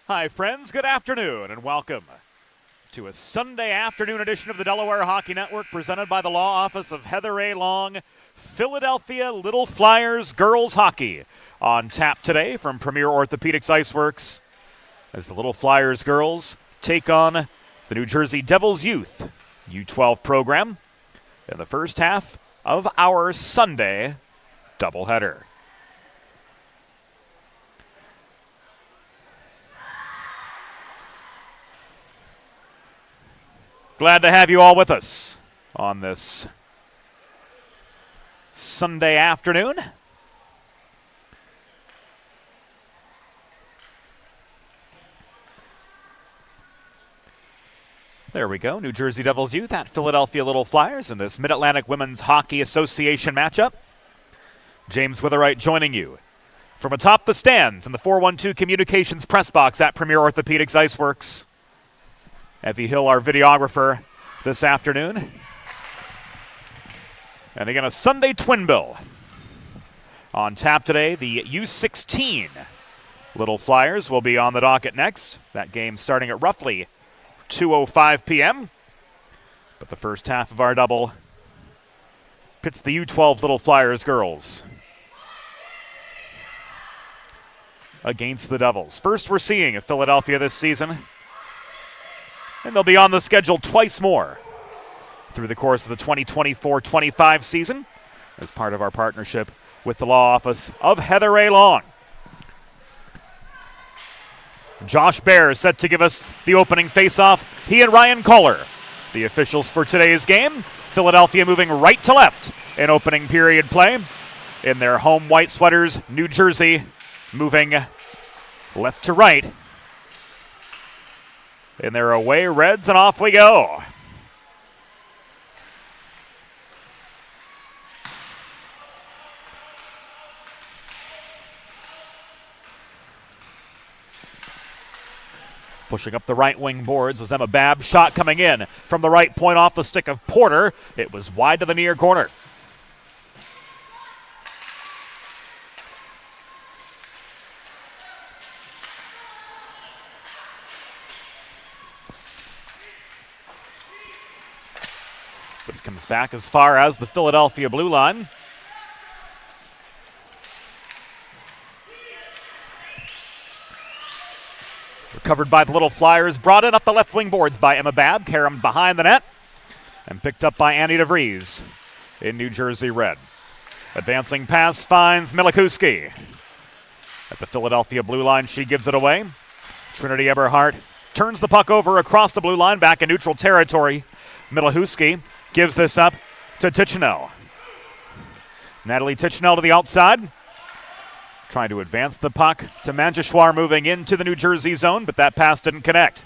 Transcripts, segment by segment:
Hi, friends. Good afternoon, and welcome to a Sunday afternoon edition of the Delaware Hockey Network presented by the law office of Heather A. Long. Philadelphia Little Flyers girls hockey on tap today from Premier Orthopaedics IceWorks as the Little Flyers girls take on the New Jersey Devils Youth U12 program in the first half of our Sunday doubleheader. Glad to have you all with us on this Sunday afternoon. There we go. New Jersey Devils Youth at Philadelphia Little Flyers in this Mid-Atlantic Women's Hockey Association matchup. James Witherite joining you from atop the stands in the 412 Communications press box at Premier Orthopaedics IceWorks. Evie Hill, our videographer, this afternoon. And again, a Sunday twin bill. On tap today, the U16 Little Flyers will be on the docket next. That game starting at roughly 2:05 p.m. But the first half of our double pits the U12 Little Flyers girls against the Devils. First we're seeing of Philadelphia this season. And they'll be on the schedule twice more through the course of the 2024-25 season as part of our partnership with the law office of Heather A. Long. Josh Baer is set to give us the opening faceoff. He and Ryan Kohler, the officials for today's game. Philadelphia moving right to left in opening period play. In their home white sweaters, New Jersey moving left to right in their away reds, and off we go. Pushing up the right wing boards was Emma Babb. Shot coming in from the right point off the stick of Porter. It was wide to the near corner. This comes back as far as the Philadelphia blue line. Recovered by the Little Flyers, brought in up the left wing boards by Emma Babb, caromed behind the net, and picked up by Annie DeVries in New Jersey red. Advancing pass finds Milikuski. At the Philadelphia blue line, she gives it away. Trinity Eberhardt turns the puck over across the blue line, back in neutral territory. Milikuski gives this up to Tichenel. Natalie Tichenel to the outside. Trying to advance the puck to Manjeshwar moving into the New Jersey zone, but that pass didn't connect.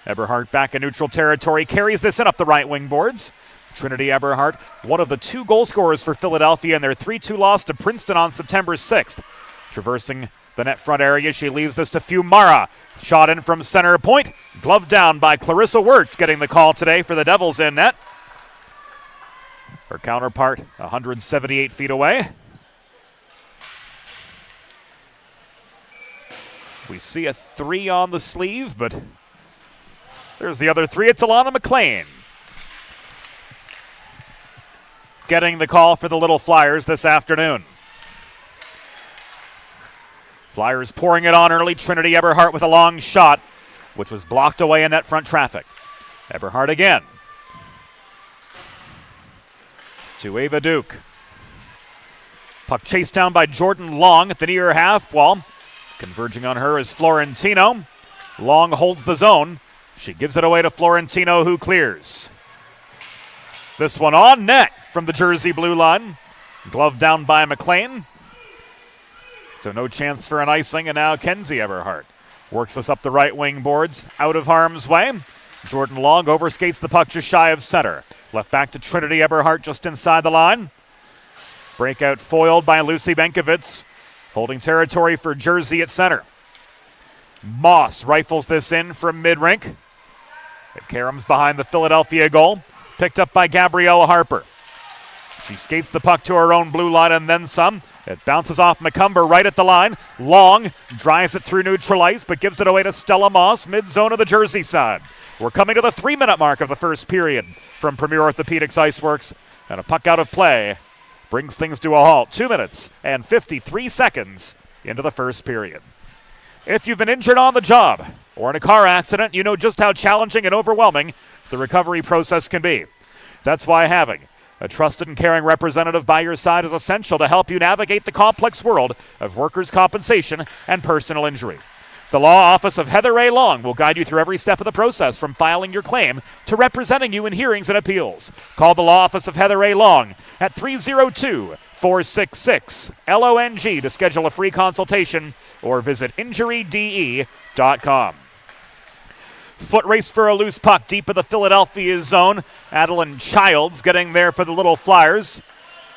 Eberhardt back in neutral territory, carries this in up the right wing boards. Trinity Eberhardt, one of the two goal scorers for Philadelphia in their 3-2 loss to Princeton on September 6th. Traversing the net front area, she leaves this to Fiumara. Shot in from center point, gloved down by Clarissa Wirtz, getting the call today for the Devils in net. Her counterpart 178 feet away. We see a 3 on the sleeve, but there's the other 3. It's Alana McLean getting the call for the Little Flyers this afternoon. Flyers pouring it on early. Trinity Eberhardt with a long shot, which was blocked away in net front traffic. Eberhardt again. To Ava Duke. Puck chased down by Jordan Long at the near half wall. Converging on her is Florentino. Long holds the zone. She gives it away to Florentino, who clears. This one on net from the Jersey blue line. Gloved down by McLean. So no chance for an icing, and now Kenzie Eberhardt works this up the right wing boards, out of harm's way. Jordan Long overskates the puck just shy of center. Left back to Trinity Eberhardt just inside the line. Breakout foiled by Lucy Benkovitz, holding territory for Jersey at center. Moss rifles this in from mid-rink. It caroms behind the Philadelphia goal, picked up by Gabriella Harper. She skates the puck to her own blue line and then some. It bounces off McCumber right at the line. Long drives it through neutral ice, but gives it away to Stella Moss, mid-zone of the Jersey side. We're coming to the 3-minute mark of the first period from Premier Orthopaedics IceWorks, and a puck out of play brings things to a halt. 2 minutes and 53 seconds into the first period. If you've been injured on the job or in a car accident, you know just how challenging and overwhelming the recovery process can be. That's why having a trusted and caring representative by your side is essential to help you navigate the complex world of workers' compensation and personal injury. The Law Office of Heather A. Long will guide you through every step of the process, from filing your claim to representing you in hearings and appeals. Call the Law Office of Heather A. Long at 302-466-LONG to schedule a free consultation or visit injuryde.com. Foot race for a loose puck deep in the Philadelphia zone. Adeline Childs getting there for the Little Flyers.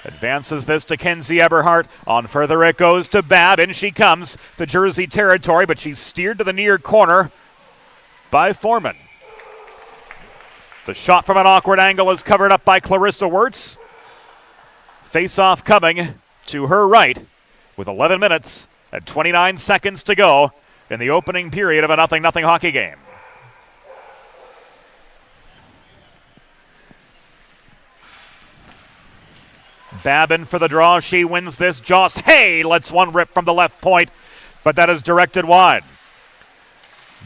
Advances this to Kenzie Eberhardt. On further it goes to Babb. In she comes to Jersey territory, but she's steered to the near corner by Foreman. The shot from an awkward angle is covered up by Clarissa Wirtz. Face-off coming to her right with 11 minutes and 29 seconds to go in the opening period of a 0-0 hockey game. Babin for the draw. She wins this. Joss Hay lets one rip from the left point, but that is directed wide.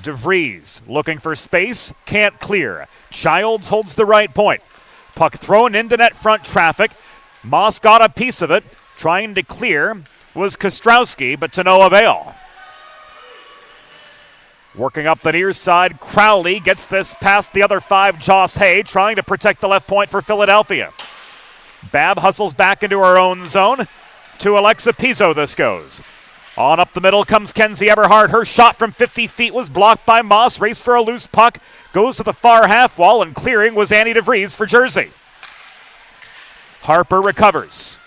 DeVries looking for space. Can't clear. Childs holds the right point. Puck thrown into net front traffic. Moss got a piece of it. Trying to clear was Kostrowski, but to no avail. Working up the near side, Crowley gets this past the other 5, Joss Hay, trying to protect the left point for Philadelphia. Babb hustles back into her own zone. To Alexa Pizzo this goes. On up the middle comes Kenzie Eberhardt. Her shot from 50 feet was blocked by Moss. Race for a loose puck. Goes to the far half wall, and clearing was Annie DeVries for Jersey. Harper recovers.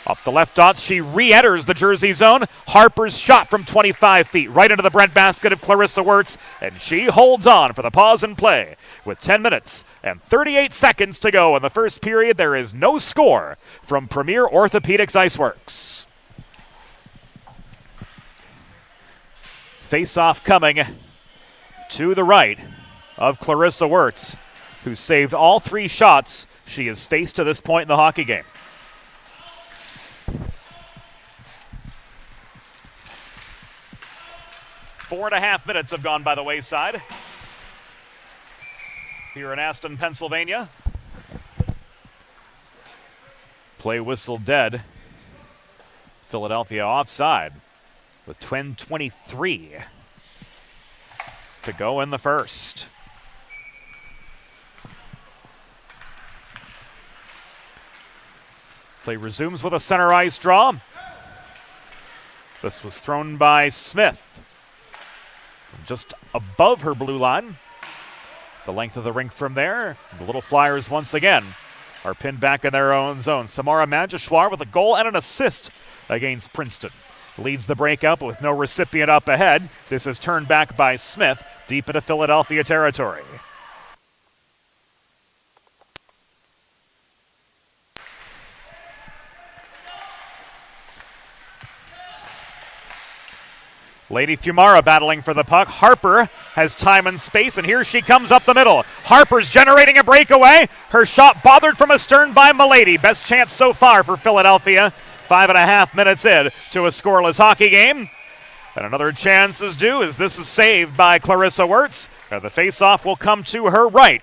Up the left dots, she re-enters the Jersey zone. Harper's shot from 25 feet right into the breadbasket of Clarissa Wirtz, and she holds on for the pause and play. With 10 minutes and 38 seconds to go in the first period, there is no score from Premier Orthopaedics IceWorks. Face-off coming to the right of Clarissa Wirtz, who saved all 3 shots she has faced to this point in the hockey game. Four and a half minutes have gone by the wayside here in Aston, Pennsylvania. Play whistle dead. Philadelphia offside with 10:23 to go in the first. Play resumes with a center ice draw. This was thrown by Smith just above her blue line. The length of the rink from there. The Little Flyers once again are pinned back in their own zone. Samara Manjeshwar with a goal and an assist against Princeton. Leads the breakout, but with no recipient up ahead. This is turned back by Smith deep into Philadelphia territory. Lady Fumara battling for the puck. Harper has time and space, and here she comes up the middle. Harper's generating a breakaway. Her shot bothered from astern by Milady. Best chance so far for Philadelphia. 5.5 minutes in to a scoreless hockey game. And another chance is due as this is saved by Clarissa Wirtz. The face-off will come to her right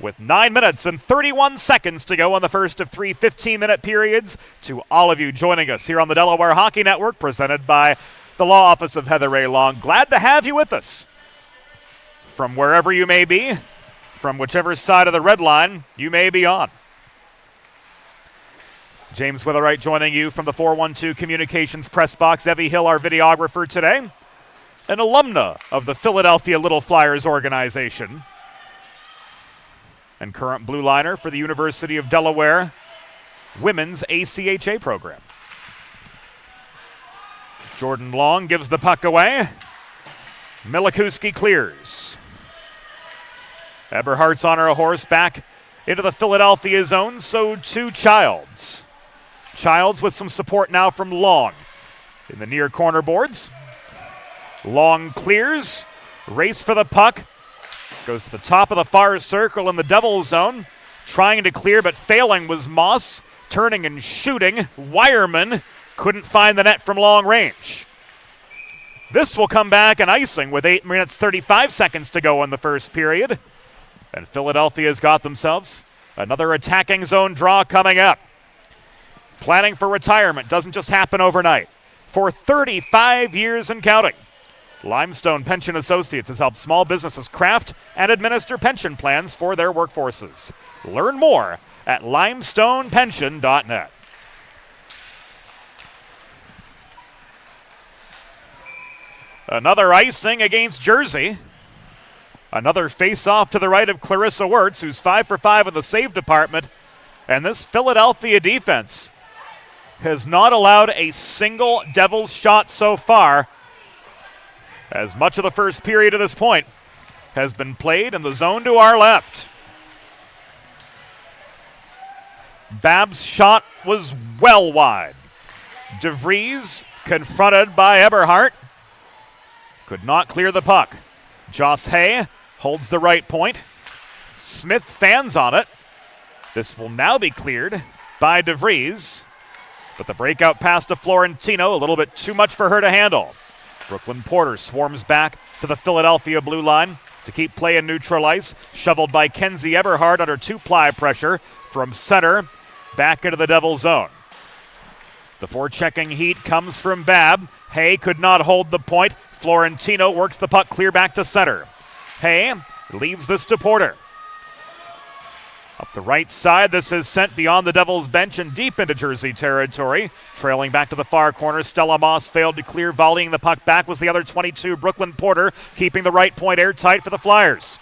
with 9 minutes and 31 seconds to go on the first of 3 15-minute periods. To all of you joining us here on the Delaware Hockey Network, presented by the Law Office of Heather A. Long. Glad to have you with us. From wherever you may be, from whichever side of the red line you may be on. James Witherite joining you from the 412 Communications Press Box. Evie Hill, our videographer today. An alumna of the Philadelphia Little Flyers organization. And current blue liner for the University of Delaware Women's ACHA program. Jordan Long gives the puck away. Milikuski clears. Eberhardt's on her horse back into the Philadelphia zone, so to Childs. Childs with some support now from Long in the near corner boards. Long clears, race for the puck, goes to the top of the far circle in the Devils zone. Trying to clear but failing was Moss, turning and shooting. Wireman couldn't find the net from long range. This will come back and icing with 8 minutes 35 seconds to go in the first period. And Philadelphia's got themselves another attacking zone draw coming up. Planning for retirement doesn't just happen overnight. For 35 years and counting, Limestone Pension Associates has helped small businesses craft and administer pension plans for their workforces. Learn more at limestonepension.net. Another icing against Jersey. Another face-off to the right of Clarissa Wirtz, who's 5 for 5 in the save department. And this Philadelphia defense has not allowed a single Devils shot so far, as much of the first period at this point has been played in the zone to our left. Babb's shot was well wide. DeVries, confronted by Eberhardt, could not clear the puck. Joss Hay holds the right point. Smith fans on it. This will now be cleared by DeVries, but the breakout pass to Florentino, a little bit too much for her to handle. Brooklyn Porter swarms back to the Philadelphia blue line to keep play in neutral ice. Shoveled by Kenzie Eberhardt under two-ply pressure from center back into the Devil zone. The forechecking heat comes from Babb. Hay could not hold the point. Florentino works the puck clear back to center. Hay leaves this to Porter. Up the right side, this is sent beyond the Devils' bench and deep into Jersey territory. Trailing back to the far corner, Stella Moss failed to clear. Volleying the puck back was the other 22, Brooklyn Porter, keeping the right point airtight for the Flyers.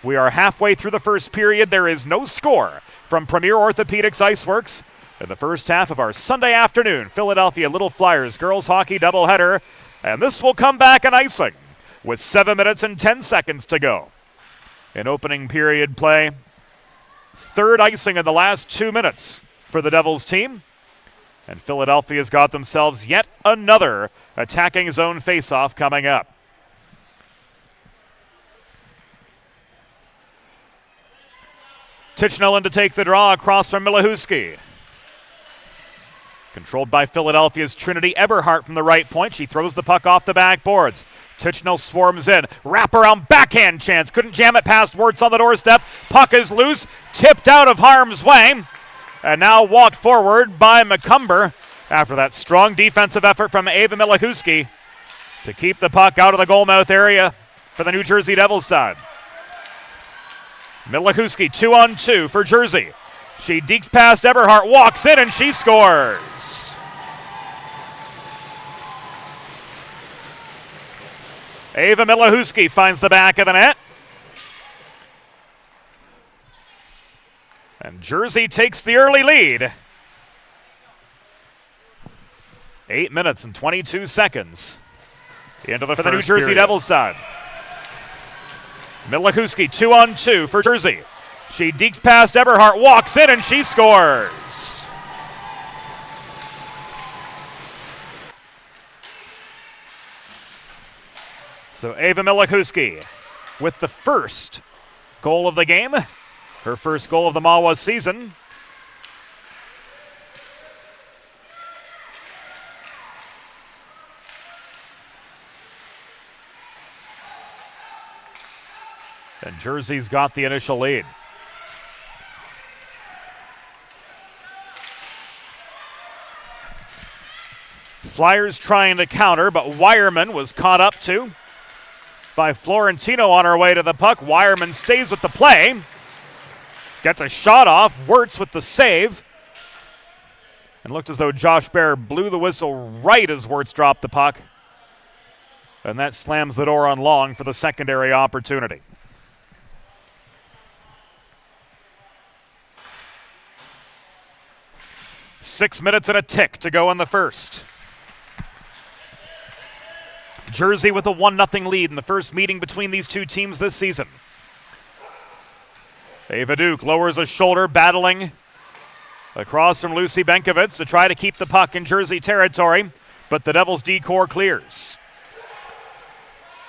We are halfway through the first period. There is no score from Premier Orthopaedics IceWorks in the first half of our Sunday afternoon Philadelphia Little Flyers girls hockey doubleheader. And this will come back and icing with 7 minutes and 10 seconds to go in opening period play. Third icing in the last 2 minutes for the Devils team. And Philadelphia's got themselves yet another attacking zone faceoff coming up. Tichnell in to take the draw across from Milahuski. Controlled by Philadelphia's Trinity Eberhardt from the right point. She throws the puck off the backboards. Tichnell swarms in. Wraparound backhand chance. Couldn't jam it past Wirtz on the doorstep. Puck is loose. Tipped out of harm's way. And now walked forward by McCumber after that strong defensive effort from Ava Milahuski to keep the puck out of the goalmouth area for the New Jersey Devils side. Milahuski 2-on-2 for Jersey. She dekes past Eberhardt, walks in, and she scores. Ava Milahuski finds the back of the net. And Jersey takes the early lead. 8 minutes and 22 seconds into the New Jersey period. Devils side. Milahuski 2-on-2 for Jersey. She dekes past Eberhardt, walks in, and she scores. So Ava Milahuski with the first goal of the game, her first goal of the Mawa season. And Jersey's got the initial lead. Flyers trying to counter, but Wireman was caught up to by Florentino on her way to the puck. Wireman stays with the play. Gets a shot off. Wirtz with the save. And looked as though Josh Bear blew the whistle right as Wirtz dropped the puck. And that slams the door on Long for the secondary opportunity. Six minutes and a tick to go in the first. Jersey with a 1-0 lead in the first meeting between these two teams this season. Ava Duke lowers a shoulder, battling across from Lucy Benkovitz to try to keep the puck in Jersey territory, but the Devils' D-core clears.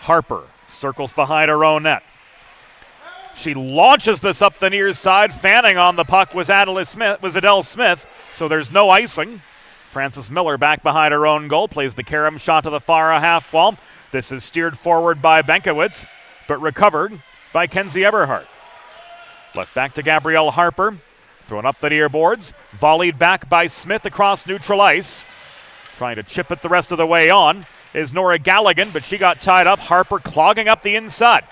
Harper circles behind her own net. She launches this up the near side. Fanning on the puck was Adele Smith, so there's no icing. Frances Miller back behind her own goal, plays the carom shot to the far half wall. This is steered forward by Benkovitz, but recovered by Kenzie Eberhardt. Left back to Gabrielle Harper, thrown up the near boards, volleyed back by Smith across neutral ice. Trying to chip it the rest of the way on is Nora Galligan, but she got tied up. Harper clogging up the inside.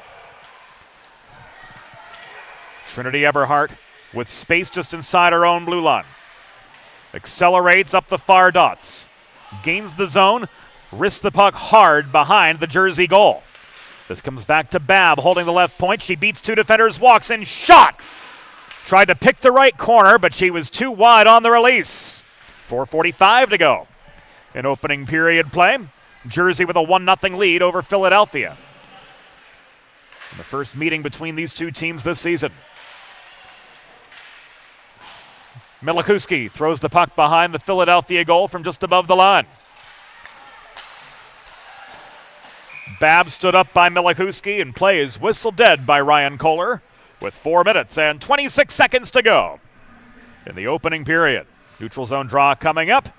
Trinity Eberhardt with space just inside her own blue line. Accelerates up the far dots. Gains the zone, risks the puck hard behind the Jersey goal. This comes back to Babb holding the left point. She beats two defenders, walks in, shot! Tried to pick the right corner, but she was too wide on the release. 4:45 to go in opening period play. Jersey with a 1-0 lead over Philadelphia. In the first meeting between these two teams this season. Milikuski throws the puck behind the Philadelphia goal from just above the line. Babb stood up by Milikuski, and play is whistled dead by Ryan Kohler with 4 minutes and 26 seconds to go in the opening period. Neutral zone draw coming up.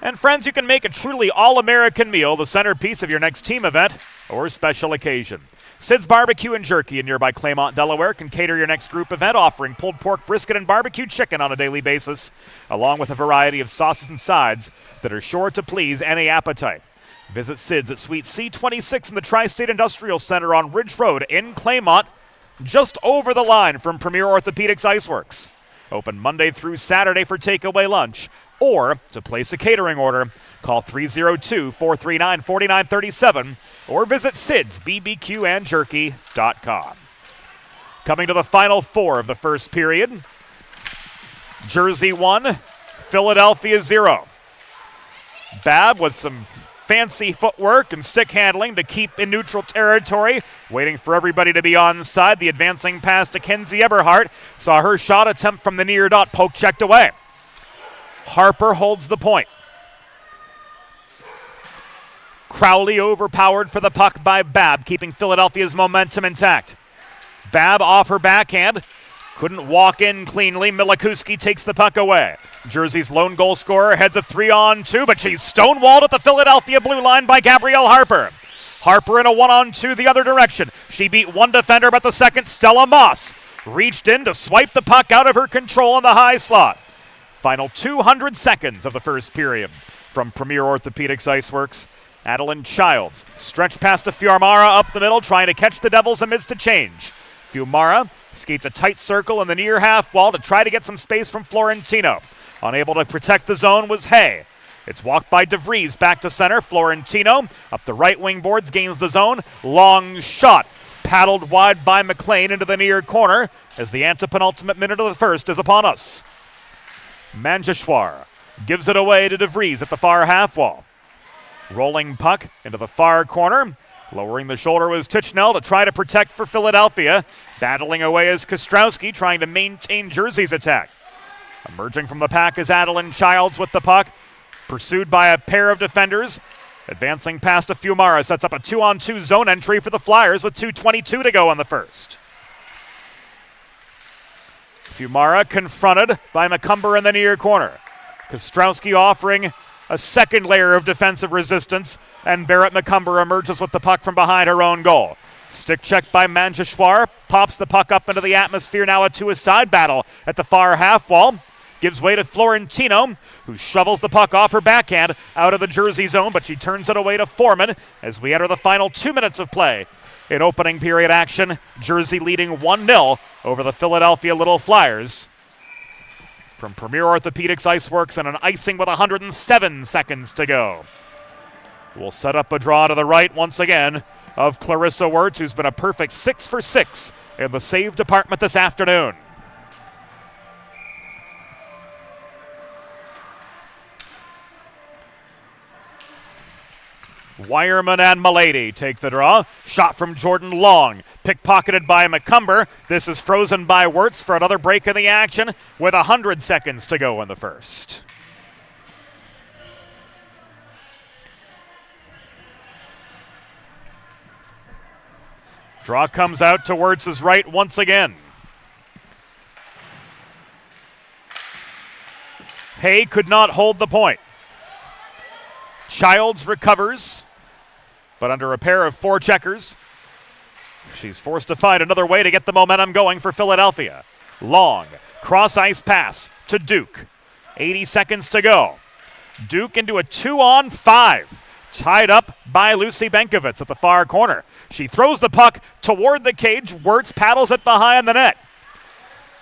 And friends, you can make a truly all-American meal the centerpiece of your next team event or special occasion. Sid's Barbecue and Jerky in nearby Claymont, Delaware can cater your next group event, offering pulled pork, brisket, and barbecue chicken on a daily basis, along with a variety of sauces and sides that are sure to please any appetite. Visit Sid's at Suite C26 in the Tri-State Industrial Center on Ridge Road in Claymont, just over the line from Premier Orthopaedics IceWorks. Open Monday through Saturday for takeaway lunch, or to place a catering order, call 302-439-4937 or visit sidsbbqandjerky.com. Coming to the final 4 of the first period. Jersey 1, Philadelphia 0. Babb with some fancy footwork and stick handling to keep in neutral territory, waiting for everybody to be onside. The advancing pass to Kenzie Eberhardt saw her shot attempt from the near dot poke checked away. Harper holds the point. Crowley overpowered for the puck by Babb, keeping Philadelphia's momentum intact. Babb off her backhand. Couldn't walk in cleanly. Milikuski takes the puck away. Jersey's lone goal scorer heads a 3-on-2, but she's stonewalled at the Philadelphia blue line by Gabrielle Harper. Harper in a 1-on-2 the other direction. She beat one defender, but the second, Stella Moss, reached in to swipe the puck out of her control in the high slot. Final 200 seconds of the first period from Premier Orthopaedics IceWorks. Adeline Childs stretched past to Fiumara up the middle, trying to catch the Devils amidst a change. Fiumara skates a tight circle in the near half wall to try to get some space from Florentino. Unable to protect the zone was Hay. It's walked by DeVries back to center. Florentino up the right wing boards, gains the zone. Long shot. Paddled wide by McLean into the near corner as the antepenultimate minute of the first is upon us. Manjeshwar gives it away to DeVries at the far half wall. Rolling puck into the far corner. Lowering the shoulder was Tichnell to try to protect for Philadelphia. Battling away is Kostrowski, trying to maintain Jersey's attack. Emerging from the pack is Adeline Childs with the puck. Pursued by a pair of defenders. Advancing past to Fiumara, sets up a 2-on-2 zone entry for the Flyers with 2:22 to go on the first. Fiumara confronted by McCumber in the near corner. Kostrowski offering a second layer of defensive resistance, and Barrett McCumber emerges with the puck from behind her own goal. Stick checked by Manjeshwar, pops the puck up into the atmosphere, now a two-a-side battle at the far half wall. Gives way to Florentino, who shovels the puck off her backhand out of the Jersey zone, but she turns it away to Foreman as we enter the final 2 minutes of play. In opening period action, Jersey leading 1-0 over the Philadelphia Little Flyers. From Premier Orthopaedics IceWorks and an icing with 107 seconds to go. We'll set up a draw to the right once again of Clarissa Wirtz, who's been a perfect 6 for 6 in the save department this afternoon. Wireman and Milady take the draw. Shot from Jordan Long. Pickpocketed by McCumber. This is frozen by Wirtz for another break in the action with 100 seconds to go in the first. Draw comes out to Wirtz's right once again. Hay could not hold the point. Childs recovers, but under a pair of four checkers, she's forced to find another way to get the momentum going for Philadelphia. Long, cross-ice pass to Duke. 80 seconds to go. Duke into a 2-on-5. Tied up by Lucy Benkovitz at the far corner. She throws the puck toward the cage. Wirtz paddles it behind the net.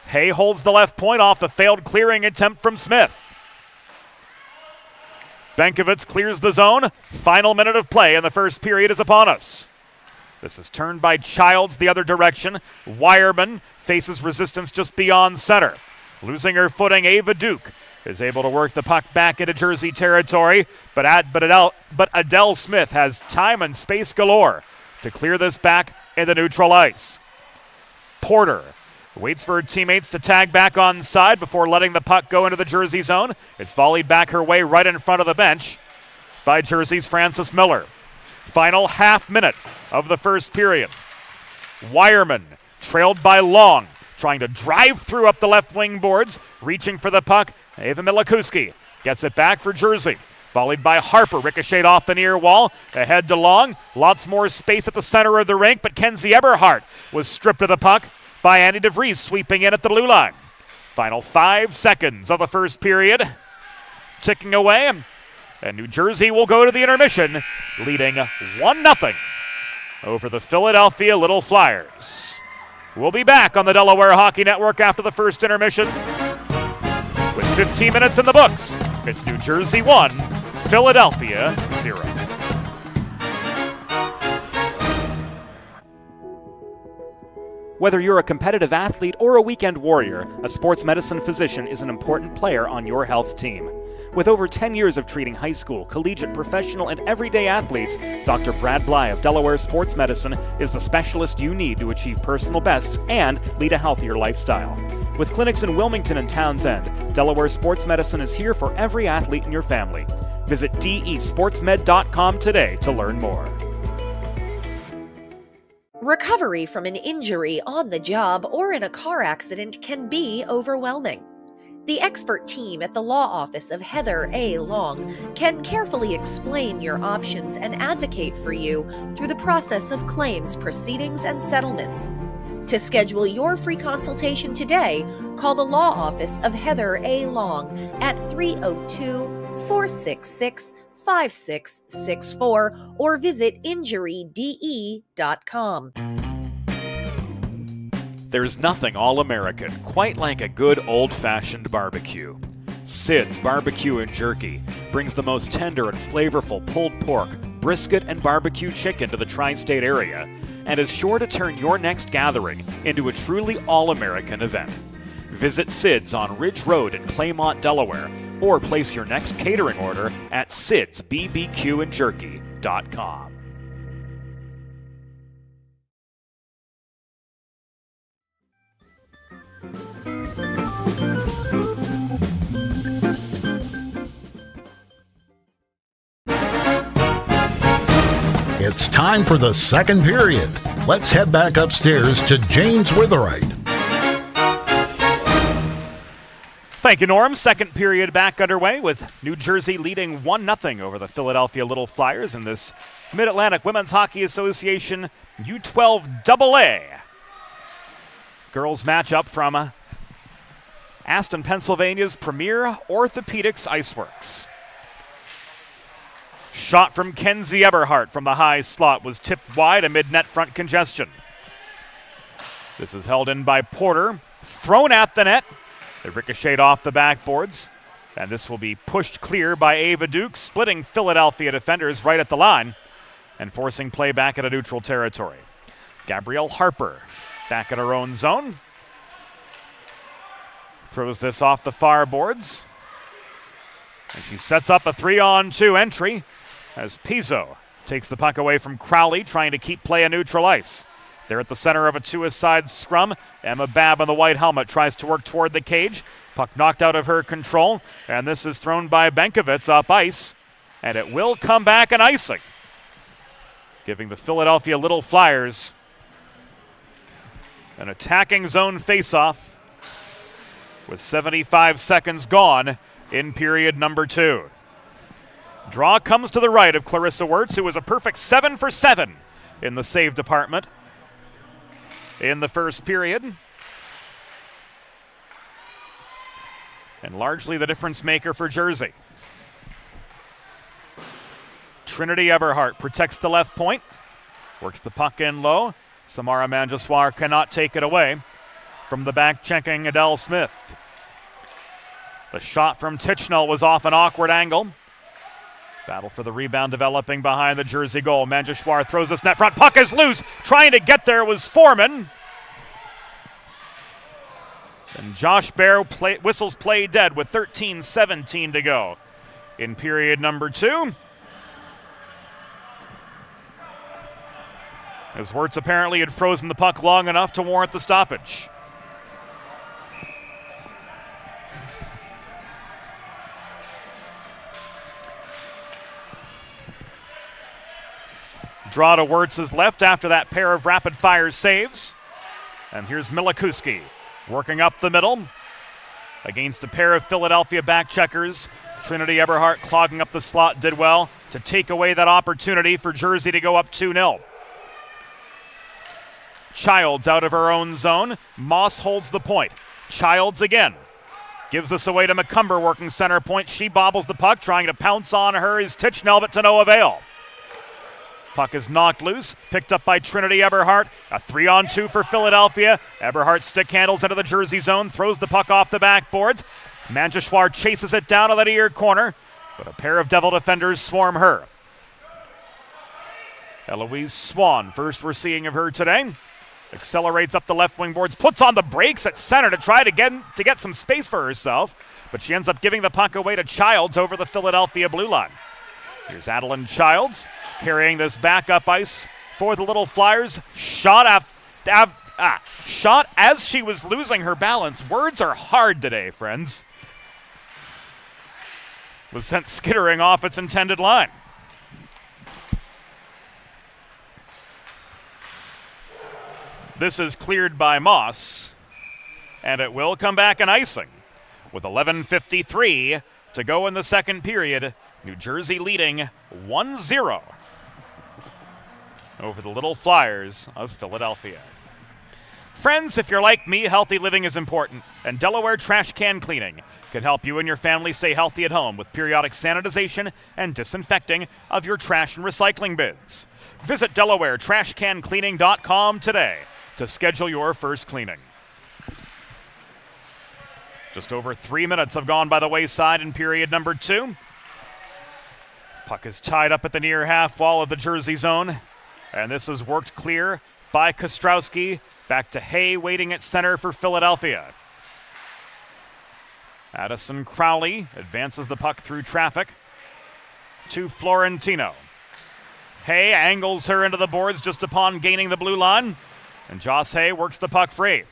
Hay holds the left point off the failed clearing attempt from Smith. Benkovitz clears the zone. Final minute of play in the first period is upon us. This is turned by Childs the other direction. Wireman faces resistance just beyond center. Losing her footing, Ava Duke is able to work the puck back into Jersey territory, but Adele Smith has time and space galore to clear this back into neutral ice. Porter waits for her teammates to tag back on side before letting the puck go into the Jersey zone. It's volleyed back her way right in front of the bench by Jersey's Frances Miller. Final half minute of the first period. Wireman trailed by Long, trying to drive through up the left wing boards, reaching for the puck. Ava Milakuski gets it back for Jersey. Volleyed by Harper, ricocheted off the near wall. Ahead to Long. Lots more space at the center of the rink, but Kenzie Eberhardt was stripped of the puck by Annie DeVries, sweeping in at the blue line. Final 5 seconds of the first period. Ticking away, and New Jersey will go to the intermission, leading 1-0 over the Philadelphia Little Flyers. We'll be back on the Delaware Hockey Network after the first intermission. With 15 minutes in the books, it's New Jersey 1, Philadelphia 0. Whether you're a competitive athlete or a weekend warrior, a sports medicine physician is an important player on your health team. With over 10 years of treating high school, collegiate, professional, and everyday athletes, Dr. Brad Bly of Delaware Sports Medicine is the specialist you need to achieve personal bests and lead a healthier lifestyle. With clinics in Wilmington and Townsend, Delaware Sports Medicine is here for every athlete in your family. Visit desportsmed.com today to learn more. Recovery from an injury on the job or in a car accident can be overwhelming. The expert team at the law office of Heather A. Long can carefully explain your options and advocate for you through the process of claims, proceedings, and settlements. To schedule your free consultation today, call the law office of Heather A. Long at 302-466-5664 or visit injuryde.com. There's nothing all-American quite like a good old-fashioned barbecue. Sid's Barbecue and Jerky brings the most tender and flavorful pulled pork, brisket, and barbecue chicken to the tri-state area and is sure to turn your next gathering into a truly all-American event. Visit Sid's on Ridge Road in Claymont, Delaware, or place your next catering order at sidsbbqandjerky.com. It's time for the second period. Let's head back upstairs to James Witherite. Thank you, Norm. Second period back underway with New Jersey leading 1-0 over the Philadelphia Little Flyers in this Mid-Atlantic Women's Hockey Association U12 AA girls matchup from Aston, Pennsylvania's premier Orthopaedics IceWorks. Shot from Kenzie Eberhardt from the high slot was tipped wide amid net front congestion. This is held in by Porter, thrown at the net. It ricocheted off the backboards, and this will be pushed clear by Ava Duke, splitting Philadelphia defenders right at the line and forcing play back at a neutral territory. Gabrielle Harper back at her own zone. Throws this off the far boards. And she sets up a 3-on-2 entry as Pizzo Takes the puck away from Crowley, trying to keep play on neutral ice. They're at the center of a two-a-side scrum. Emma Babb in the white helmet tries to work toward the cage. Puck knocked out of her control, and this is thrown by Benkovitz up ice, and it will come back an icing, giving the Philadelphia Little Flyers an attacking zone faceoff with 75 seconds gone in period number 2. Draw comes to the right of Clarissa Wirtz, who was a perfect 7 for 7 in the save department in the first period. And largely the difference maker for Jersey. Trinity Eberhardt protects the left point, works the puck in low. Samara Manjaswar cannot take it away from the back-checking Adele Smith. The shot from Tichnell was off an awkward angle. Battle for the rebound developing behind the Jersey goal. Manjaswar throws this net front. Puck is loose. Trying to get there was Foreman. And Josh Bear whistles play dead with 13:17 to go in period number 2. As Wirtz apparently had frozen the puck long enough to warrant the stoppage. Draw to Wirtz's left after that pair of rapid-fire saves. And here's Milikuski working up the middle against a pair of Philadelphia back-checkers. Trinity Eberhardt clogging up the slot did well to take away that opportunity for Jersey to go up 2-0. Childs out of her own zone. Moss holds the point. Childs again. Gives this away to McCumber working center point. She bobbles the puck. Trying to pounce on her is Tichnell, but to no avail. Puck is knocked loose, picked up by Trinity Eberhardt. A 3-on-2 for Philadelphia. Eberhardt stick handles into the Jersey zone, throws the puck off the backboards. Manjaswar chases it down to the near corner, but a pair of Devil defenders swarm her. Eloise Swan, first we're seeing of her today. Accelerates up the left wing boards, puts on the brakes at center to try to get some space for herself, but she ends up giving the puck away to Childs over the Philadelphia blue line. Here's Adeline Childs carrying this back up ice for the Little Flyers. Shot as she was losing her balance. Words are hard today, friends. Was sent skittering off its intended line. This is cleared by Moss, and it will come back an icing with 11:53 to go in the second period. New Jersey leading 1-0 over the Little Flyers of Philadelphia. Friends, if you're like me, healthy living is important, and Delaware Trash Can Cleaning can help you and your family stay healthy at home with periodic sanitization and disinfecting of your trash and recycling bins. Visit DelawareTrashCanCleaning.com today to schedule your first cleaning. Just over 3 minutes have gone by the wayside in period number 2. Puck is tied up at the near half wall of the Jersey zone, and this is worked clear by Kostrowski. Back to Hay waiting at center for Philadelphia. Addison Crowley advances the puck through traffic to Florentino. Hay angles her into the boards just upon gaining the blue line, and Joss Hay works the puck free.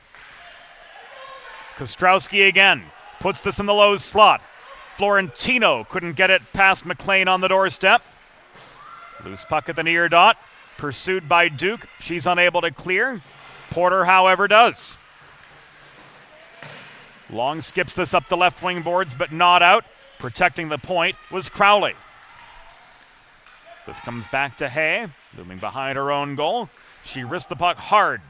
Kostrowski again puts this in the low slot. Florentino couldn't get it past McLean on the doorstep. Loose puck at the near dot. Pursued by Duke. She's unable to clear. Porter, however, does. Long skips this up the left wing boards, but not out. Protecting the point was Crowley. This comes back to Hay, looming behind her own goal. She wrists the puck hard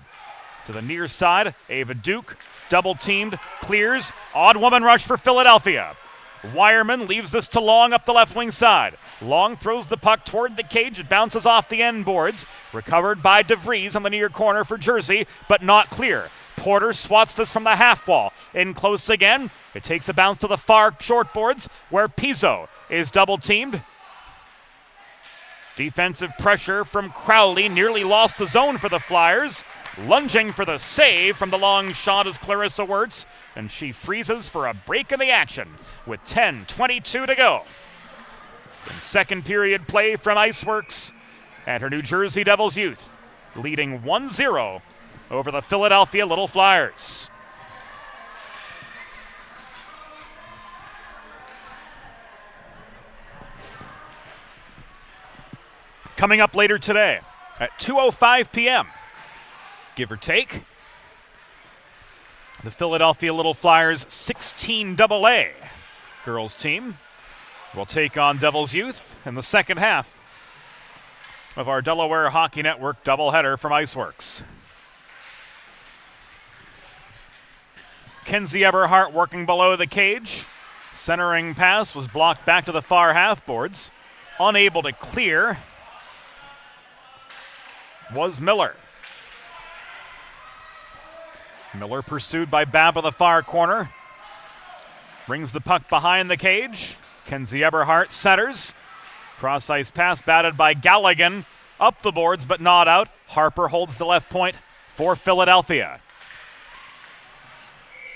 to the near side. Ava Duke, double teamed, clears. Odd woman rush for Philadelphia. Wireman leaves this to Long up the left wing side. Long throws the puck toward the cage. It bounces off the end boards. Recovered by DeVries on the near corner for Jersey, but not clear. Porter swats this from the half wall. In close again. It takes a bounce to the far short boards where Pizzo is double teamed. Defensive pressure from Crowley. Nearly lost the zone for the Flyers. Lunging for the save from the long shot is Clarissa Wirtz, and she freezes for a break in the action with 10:22 to go. In second period play from IceWorks and her New Jersey Devils youth, leading 1-0 over the Philadelphia Little Flyers. Coming up later today at 2:05 p.m., give or take, the Philadelphia Little Flyers 16 AA girls team will take on Devils Youth in the second half of our Delaware Hockey Network doubleheader from IceWorks. Kenzie Eberhardt working below the cage. Centering pass was blocked back to the far half boards. Unable to clear was Miller. Miller pursued by Babb in the far corner. Brings the puck behind the cage. Kenzie Eberhardt centers. Cross-ice pass batted by Galligan. Up the boards but not out. Harper holds the left point for Philadelphia.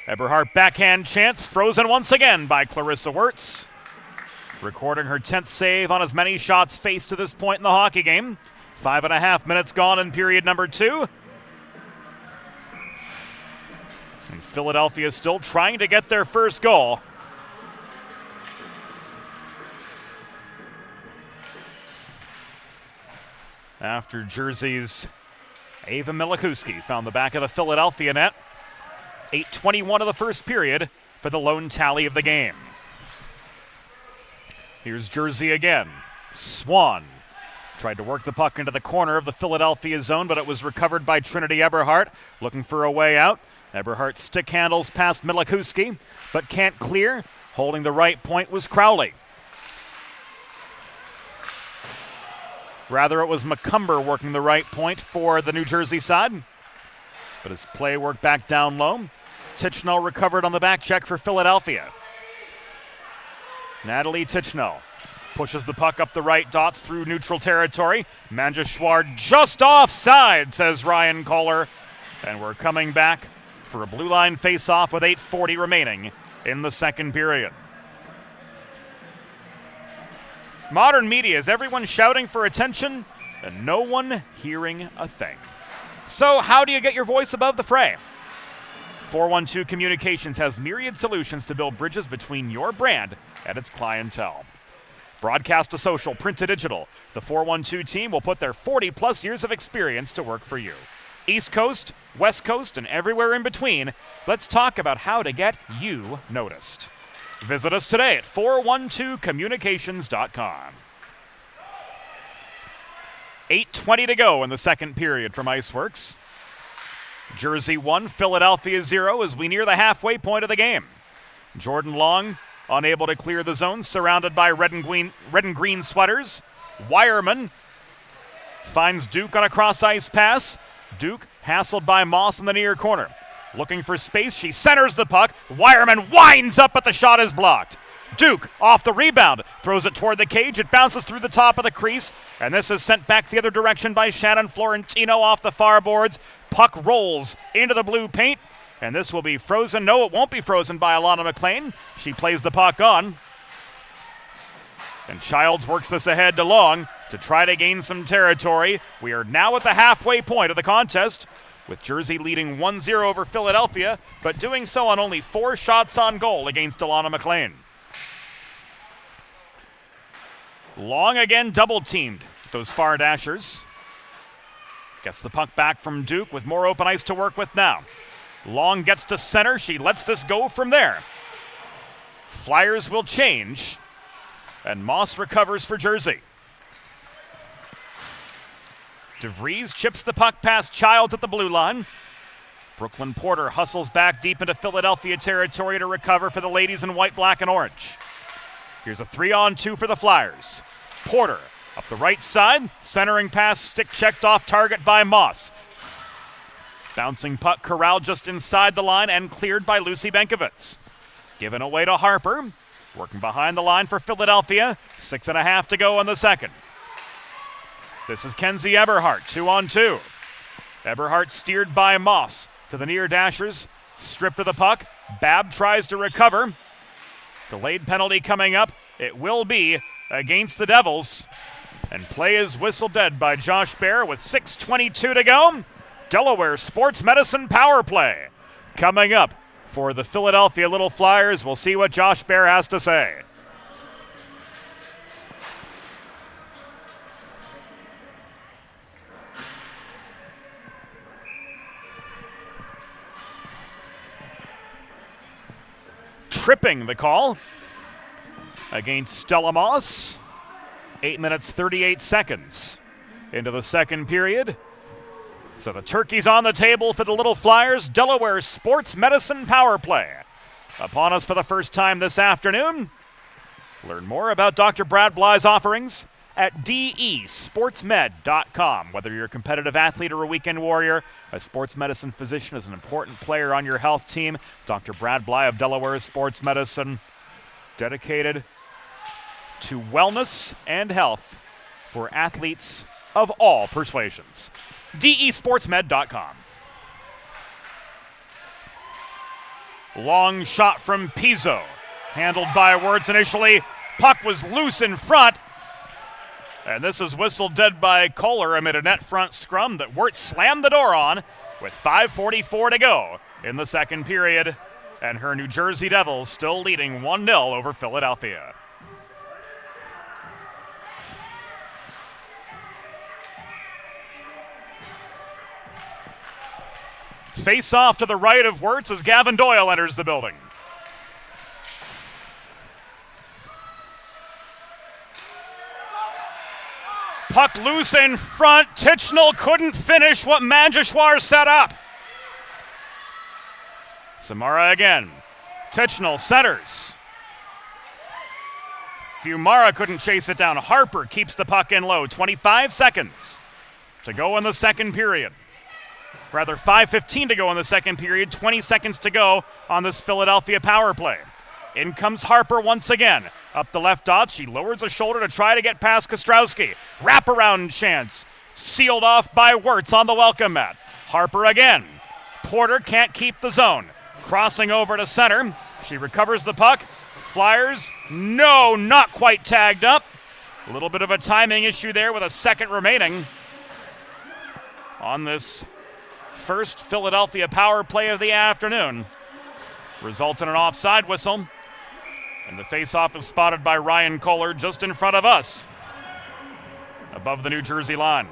Eberhardt backhand chance. Frozen once again by Clarissa Wirtz. Recording her 10th save on as many shots faced to this point in the hockey game. 5.5 minutes gone in period number 2. And Philadelphia still trying to get their first goal. After Jersey's Ava Milikuski found the back of the Philadelphia net. 8:21 of the first period for the lone tally of the game. Here's Jersey again. Swan tried to work the puck into the corner of the Philadelphia zone, but it was recovered by Trinity Eberhardt, looking for a way out. Eberhardt stick handles past Milikuski, but can't clear. Holding the right point was Crowley. Rather, it was McCumber working the right point for the New Jersey side. But his play worked back down low. Tichenor recovered on the back check for Philadelphia. Natalie Tichenor pushes the puck up the right dots through neutral territory. Manjeshwar just offside, says Ryan Kohler. And we're coming back for a blue line face-off with 8:40 remaining in the second period. Modern media, is everyone shouting for attention and no one hearing a thing? So how do you get your voice above the fray? 412 Communications has myriad solutions to build bridges between your brand and its clientele. Broadcast to social, print to digital, the 412 team will put their 40-plus years of experience to work for you. East Coast, West Coast, and everywhere in between, let's talk about how to get you noticed. Visit us today at 412communications.com. 8:20 to go in the second period from IceWorks. Jersey 1, Philadelphia 0 as we near the halfway point of the game. Jordan Long unable to clear the zone, surrounded by red and green sweaters. Wireman finds Duke on a cross-ice pass. Duke hassled by Moss in the near corner. Looking for space, she centers the puck. Wireman winds up, but the shot is blocked. Duke off the rebound, throws it toward the cage. It bounces through the top of the crease, and this is sent back the other direction by Shannon Florentino off the far boards. Puck rolls into the blue paint, and this will be frozen. No, it won't be frozen by Alana McLean. She plays the puck on. And Childs works this ahead to Long to try to gain some territory. We are now at the halfway point of the contest, with Jersey leading 1-0 over Philadelphia, but doing so on only 4 shots on goal against Alana McLean. Long again double-teamed with those far dashers. Gets the puck back from Duke with more open ice to work with now. Long gets to center. She lets this go from there. Flyers will change, and Moss recovers for Jersey. DeVries chips the puck past Childs at the blue line. Brooklyn Porter hustles back deep into Philadelphia territory to recover for the ladies in white, black, and orange. Here's a 3-on-2 for the Flyers. Porter up the right side, centering pass, stick checked off target by Moss. Bouncing puck corralled just inside the line and cleared by Lucy Benkovitz. Given away to Harper, working behind the line for Philadelphia. 6.5 to go in the second. This is Kenzie Eberhardt, 2-on-2. Eberhardt steered by Moss to the near dashers, stripped of the puck. Babb tries to recover. Delayed penalty coming up. It will be against the Devils. And play is whistled dead by Josh Bear with 6:22 to go. Delaware Sports Medicine power play coming up for the Philadelphia Little Flyers. We'll see what Josh Bear has to say. Tripping the call against Stella Moss. 8 minutes, 38 seconds into the second period. So the turkey's on the table for the Little Flyers. Delaware Sports Medicine power play upon us for the first time this afternoon. Learn more about Dr. Brad Bly's offerings at desportsmed.com. Whether you're a competitive athlete or a weekend warrior, a sports medicine physician is an important player on your health team. Dr. Brad Bly of Delaware Sports Medicine, dedicated to wellness and health for athletes of all persuasions. desportsmed.com. Long shot from Pizzo, handled by Wirtz initially. Puck was loose in front. And this is whistled dead by Kohler amid a net front scrum that Wirtz slammed the door on with 5:44 to go in the second period. And her New Jersey Devils still leading 1-0 over Philadelphia. Face off to the right of Wirtz as Gavin Doyle enters the building. Puck loose in front. Tichnell couldn't finish what Manjeshwar set up. Samara again. Tichnell centers. Fiumara couldn't chase it down. Harper keeps the puck in low. 25 seconds to go in the second period. Rather, 5:15 to go in the second period. 20 seconds to go on this Philadelphia power play. In comes Harper once again. Up the left dot, she lowers a shoulder to try to get past Kostrowski. Wraparound chance. Sealed off by Wirtz on the welcome mat. Harper again. Porter can't keep the zone. Crossing over to center. She recovers the puck. Flyers, no, not quite tagged up. A little bit of a timing issue there with a second remaining on this first Philadelphia power play of the afternoon. Results in an offside whistle. And the faceoff is spotted by Ryan Kohler just in front of us, above the New Jersey line.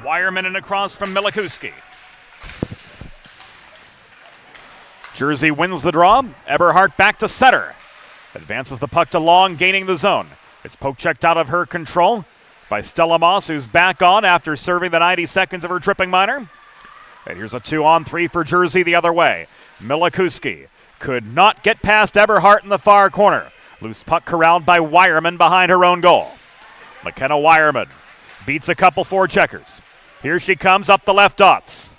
Wireman and across from Milikuski. Jersey wins the draw. Eberhardt back to center. Advances the puck to Long, gaining the zone. It's poke checked out of her control by Stella Moss, who's back on after serving the 90 seconds of her tripping minor. And here's a 2-on-3 for Jersey the other way. Milikuski could not get past Eberhardt in the far corner. Loose puck corralled by Wireman behind her own goal. McKenna Wireman beats a couple forecheckers. Here she comes up the left dots.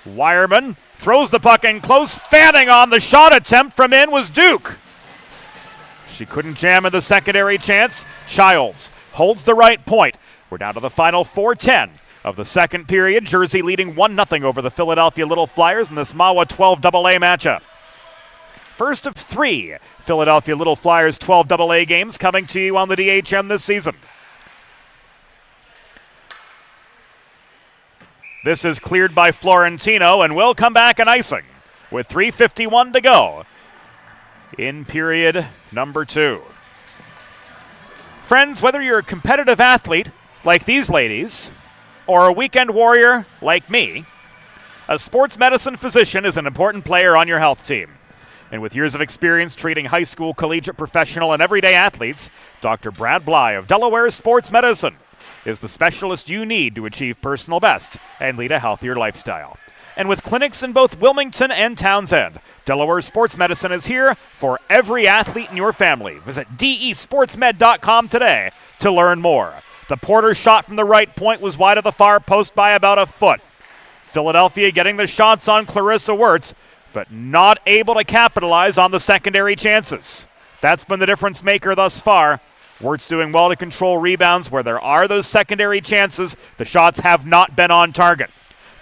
Wireman throws the puck in close. Fanning on the shot attempt from in was Duke. She couldn't jam in the secondary chance. Childs holds the right point. We're down to the final 4:10 of the second period. Jersey leading 1-0 over the Philadelphia Little Flyers in this MAWA 12 AA matchup. First of 3 Philadelphia Little Flyers 12 AA games coming to you on the DHM this season. This is cleared by Florentino and will come back in icing with 3:51 to go in period number 2. Friends, whether you're a competitive athlete like these ladies or a weekend warrior like me, a sports medicine physician is an important player on your health team. And with years of experience treating high school, collegiate, professional, and everyday athletes, Dr. Brad Bly of Delaware Sports Medicine is the specialist you need to achieve personal best and lead a healthier lifestyle. And with clinics in both Wilmington and Townsend, Delaware Sports Medicine is here for every athlete in your family. Visit desportsmed.com today to learn more. The Porter shot from the right point was wide of the far post by about a foot. Philadelphia getting the shots on Clarissa Wirtz, but not able to capitalize on the secondary chances. That's been the difference maker thus far. Wirtz doing well to control rebounds where there are those secondary chances. The shots have not been on target.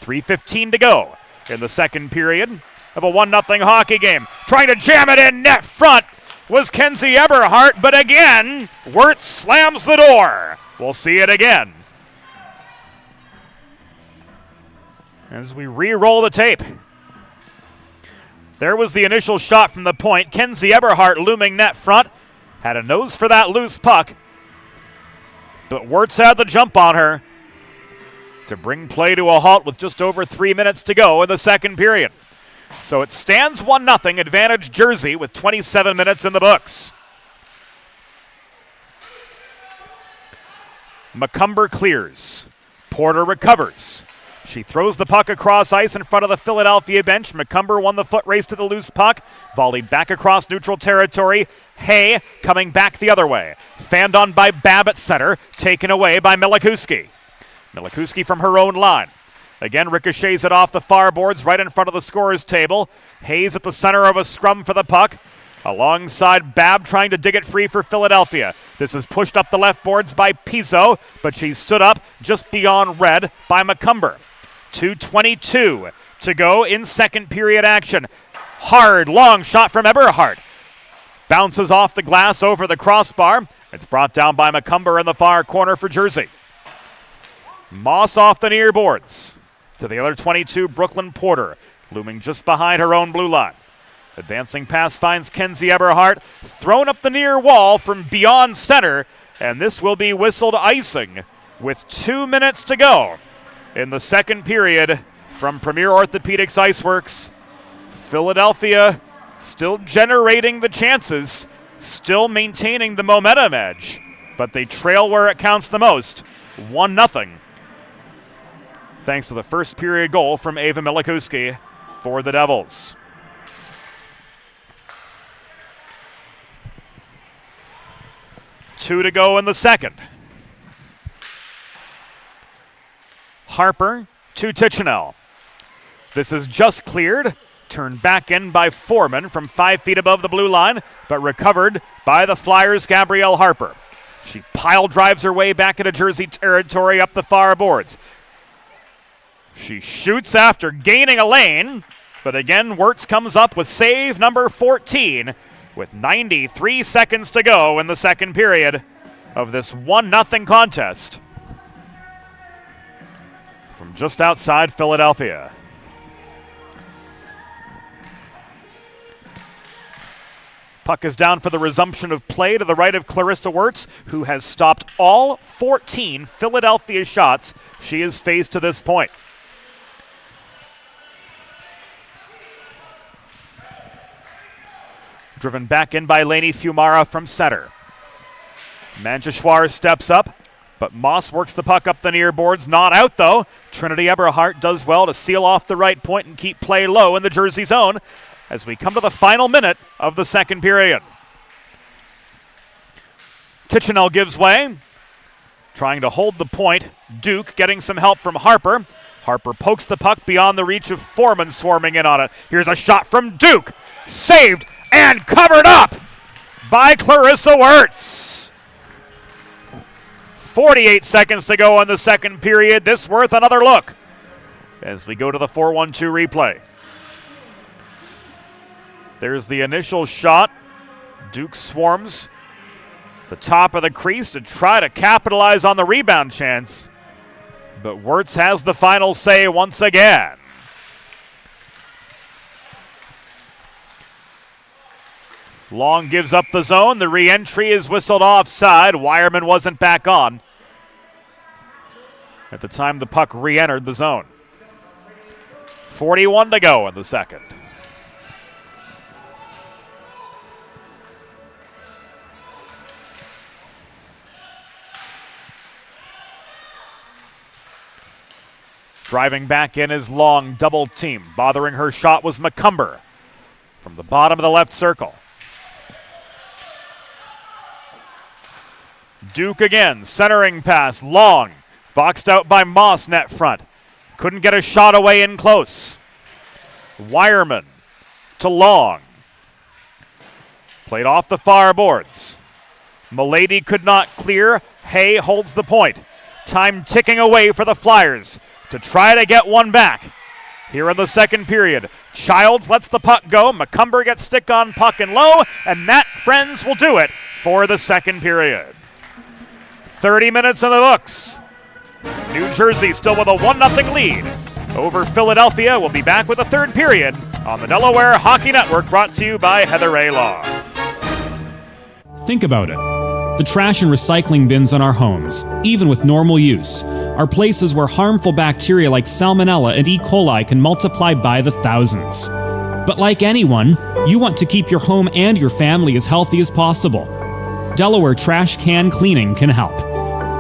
3:15 to go in the second period. of a 1-0 hockey game. Trying to jam it in net front was Kenzie Eberhardt, but again, Wirtz slams the door. We'll see it again as we re-roll the tape. There was the initial shot from the point. Kenzie Eberhardt looming net front. Had a nose for that loose puck, but Wirtz had the jump on her to bring play to a halt with just over 3 minutes to go in the second period. So it stands 1-0, advantage Jersey with 27 minutes in the books. Macomber clears. Porter recovers. She throws the puck across ice in front of the Philadelphia bench. Macomber won the foot race to the loose puck. Volleyed back across neutral territory. Hay coming back the other way. Fanned on by Babb at center. Taken away by Milikuski. Milikuski from her own line. Again, ricochets it off the far boards right in front of the scorer's table. Hayes at the center of a scrum for the puck. Alongside Babb trying to dig it free for Philadelphia. This is pushed up the left boards by Pizzo, but she's stood up just beyond red by Macomber. 2:22 to go in second period action. Hard, long shot from Eberhardt. Bounces off the glass over the crossbar. It's brought down by Macomber in the far corner for Jersey. Moss off the near boards. To the other 22, Brooklyn Porter, looming just behind her own blue line. Advancing pass finds Kenzie Eberhardt, thrown up the near wall from beyond center, and this will be whistled icing with 2 minutes to go in the second period from Premier Orthopaedics IceWorks. Philadelphia still generating the chances, still maintaining the momentum edge, but they trail where it counts the most, 1-0. Thanks to the first period goal from Ava Milikuski for the Devils. Two to go in the second. Harper to Tichenel. This is just cleared. Turned back in by Foreman from 5 feet above the blue line, but recovered by the Flyers' Gabrielle Harper. She pile drives her way back into Jersey territory up the far boards. She shoots after gaining a lane, but again, Wirtz comes up with save number 14 with 93 seconds to go in the second period of this 1-0 contest from just outside Philadelphia. Puck is down for the resumption of play to the right of Clarissa Wirtz, who has stopped all 14 Philadelphia shots she has faced to this point. Driven back in by Lainey Fumara from center. Manjeshwar steps up, but Moss works the puck up the near boards. Not out, though. Trinity Eberhardt does well to seal off the right point and keep play low in the Jersey zone as we come to the final minute of the second period. Tichenel gives way, trying to hold the point. Duke getting some help from Harper. Harper pokes the puck beyond the reach of Foreman swarming in on it. Here's a shot from Duke. Saved and covered up by Clarissa Wirtz. 48 seconds to go in the second period. This worth another look as we go to the 4-1-2 replay. There's the initial shot. Duke swarms the top of the crease to try to capitalize on the rebound chance, but Wirtz has the final say once again. Long gives up the zone. The re-entry is whistled offside. Wireman wasn't back on at the time the puck re-entered the zone. 41 to go in the second. Driving back in is Long, double team. Bothering her shot was Macomber from the bottom of the left circle. Duke again, centering pass, Long, boxed out by Moss net front. Couldn't get a shot away in close. Wireman to Long. Played off the far boards. Milady could not clear. Hay holds the point. Time ticking away for the Flyers to try to get one back. here in the second period. Childs lets the puck go. McCumber gets stick on puck and low, and that, friends, will do it for the second period. 30 minutes in the books. New Jersey still with a 1-0 lead over Philadelphia. We'll be back with the third period on the Delaware Hockey Network, brought to you by Heather A. Law. Think about it. The trash and recycling bins in our homes, even with normal use, are places where harmful bacteria like Salmonella and E. coli can multiply by the thousands. But like anyone, you want to keep your home and your family as healthy as possible. Delaware Trash Can Cleaning can help.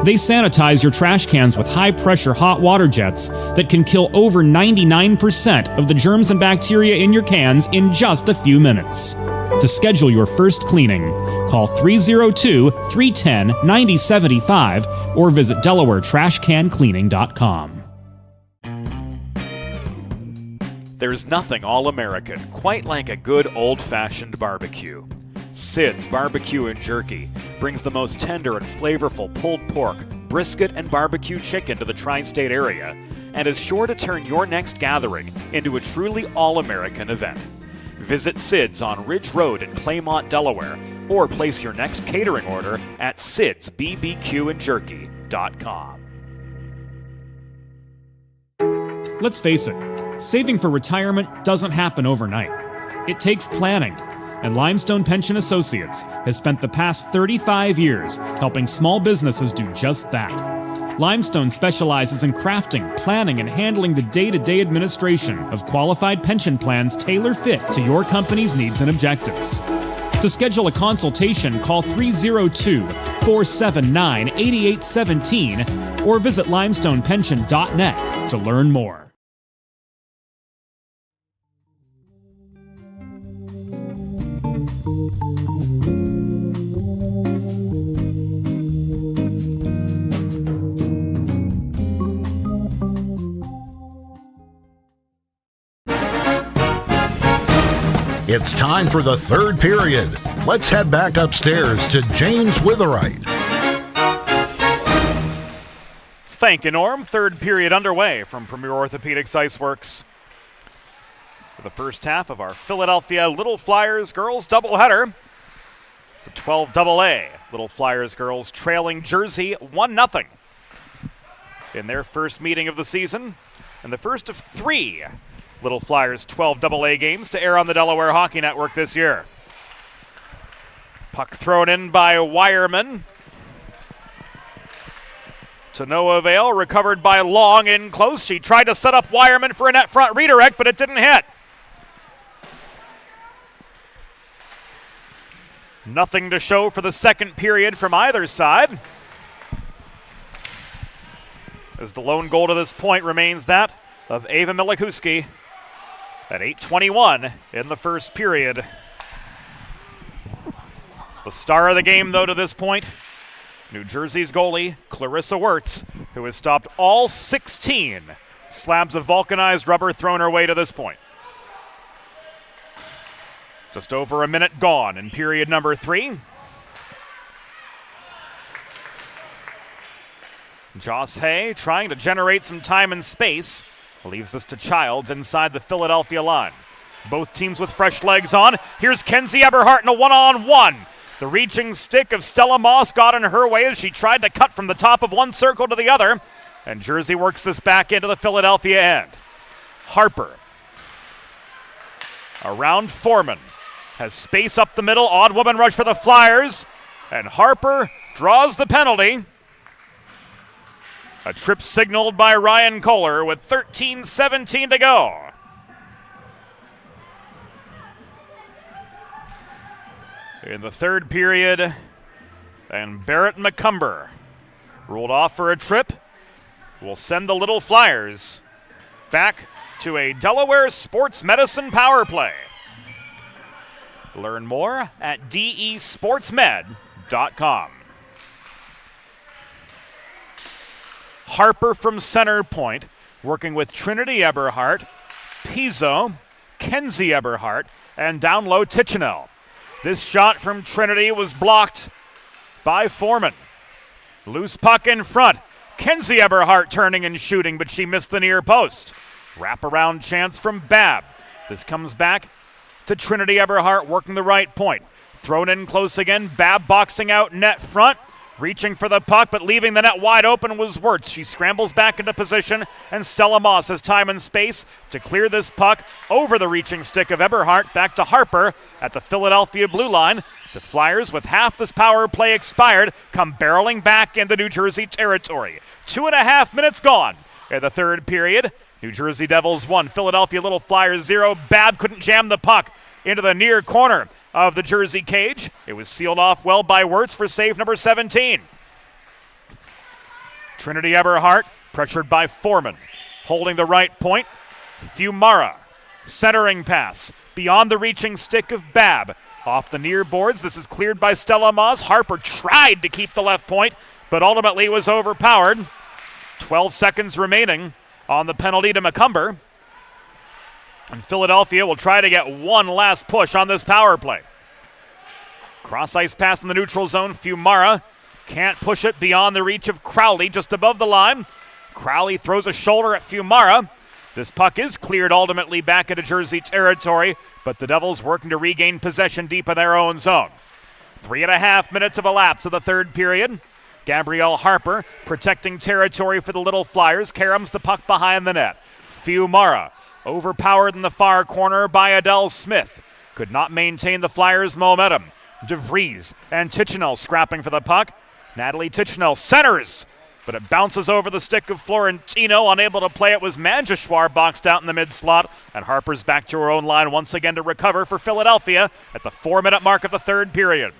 They sanitize your trash cans with high-pressure hot water jets that can kill over 99% of the germs and bacteria in your cans in just a few minutes. To schedule your first cleaning, call 302-310-9075 or visit DelawareTrashCanCleaning.com. There's nothing all-American quite like a good old-fashioned barbecue. Sid's Barbecue and Jerky brings the most tender and flavorful pulled pork, brisket, and barbecue chicken to the tri-state area and is sure to turn your next gathering into a truly all-American event. Visit Sid's on Ridge Road in Claymont, Delaware, or place your next catering order at sidsbbqandjerky.com. Let's face it, saving for retirement doesn't happen overnight. It takes planning, and Limestone Pension Associates has spent the past 35 years helping small businesses do just that. Limestone specializes in crafting, planning, and handling the day-to-day administration of qualified pension plans tailor-fit to your company's needs and objectives. To schedule a consultation, call 302-479-8817 or visit limestonepension.net to learn more. It's time for the third period. Let's head back upstairs to James Witherite. Thank you, Norm. Third period underway from Premier Orthopaedics IceWorks. For the first half of our Philadelphia Little Flyers girls doubleheader, the 12AA Little Flyers girls trailing Jersey 1-0 in their first meeting of the season, and the first of 3 Little Flyers 12AA games to air on the Delaware Hockey Network this year. Puck thrown in by Wireman. To no avail, recovered by Long in close. She tried to set up Wireman for a net front redirect, but it didn't hit. Nothing to show for the second period from either side, as the lone goal to this point remains that of Ava Milikuski at 8:21 in the first period. The star of the game, though, to this point, New Jersey's goalie, Clarissa Wirtz, who has stopped all 16 slabs of vulcanized rubber thrown her way to this point. Just over a minute gone in period number 3. Joss Hay trying to generate some time and space. Leaves this to Childs inside the Philadelphia line. Both teams with fresh legs on. Here's Kenzie Eberhardt in a one-on-one. The reaching stick of Stella Moss got in her way as she tried to cut from the top of one circle to the other. And Jersey works this back into the Philadelphia end. Harper around Foreman. Has space up the middle. Odd woman rush for the Flyers. And Harper draws the penalty. A trip signaled by Ryan Kohler with 13:17 to go. In the third period, and Barrett McCumber ruled off for a trip will send the Little Flyers back to a Delaware Sports Medicine power play. Learn more at desportsmed.com. Harper from center point, working with Trinity Eberhardt, Pizzo, Kenzie Eberhardt, and down low Tichenel. This shot from Trinity was blocked by Foreman. Loose puck in front. Kenzie Eberhardt turning and shooting, but she missed the near post. Wraparound chance from Babb. This comes back to Trinity Eberhardt working the right point. Thrown in close again. Babb boxing out net front. Reaching for the puck, but leaving the net wide open was Wirtz. She scrambles back into position, and Stella Moss has time and space to clear this puck over the reaching stick of Eberhardt. Back to Harper at the Philadelphia blue line. The Flyers, with half this power play expired, come barreling back into New Jersey territory. 2.5 minutes gone in the third period. New Jersey Devils 1, Philadelphia Little Flyers 0. Babb couldn't jam the puck into the near corner of the Jersey cage. It was sealed off well by Wirtz for save number 17. Trinity Eberhardt pressured by Foreman. Holding the right point, Fiumara. Centering pass beyond the reaching stick of Babb. Off the near boards, this is cleared by Stella Moss. Harper tried to keep the left point, but ultimately was overpowered. 12 seconds remaining on the penalty to McCumber. And Philadelphia will try to get one last push on this power play. Cross-ice pass in the neutral zone. Fiumara can't push it beyond the reach of Crowley just above the line. Crowley throws a shoulder at Fiumara. This puck is cleared ultimately back into Jersey territory, but the Devils working to regain possession deep in their own zone. 3.5 minutes of elapsed of the third period. Gabrielle Harper protecting territory for the Little Flyers. Karams the puck behind the net. Fiumara overpowered in the far corner by Adele Smith. Could not maintain the Flyers' momentum. DeVries and Tichenel scrapping for the puck. Natalie Tichenel centers, but it bounces over the stick of Florentino. Unable to play it was Manjeshwar boxed out in the mid-slot, and Harper's back to her own line once again to recover for Philadelphia at the 4-minute mark of the third period.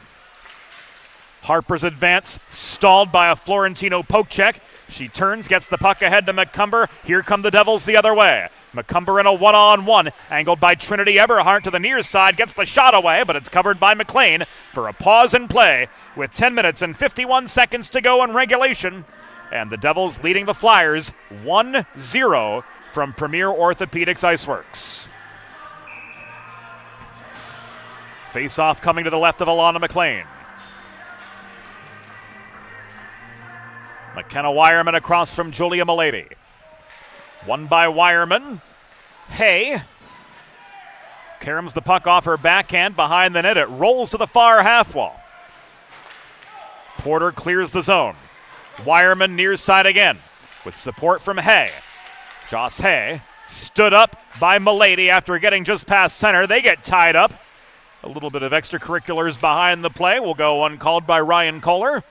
Harper's advance stalled by a Florentino poke check. She turns, gets the puck ahead to McCumber. Here come the Devils the other way. McCumber in a one-on-one, angled by Trinity Eberhardt to the near side, gets the shot away, but it's covered by McLean for a pause in play with 10 minutes and 51 seconds to go in regulation. And the Devils leading the Flyers 1-0 from Premier Orthopaedics IceWorks. Face-off coming to the left of Alana McLean. McKenna Wireman across from Julia Milady. Won by Wireman. Hay caroms the puck off her backhand behind the net. It rolls to the far half wall. Porter clears the zone. Wireman near side again with support from Hay. Joss Hay stood up by Milady after getting just past center. They get tied up. A little bit of extracurriculars behind the play will go uncalled by Ryan Kohler.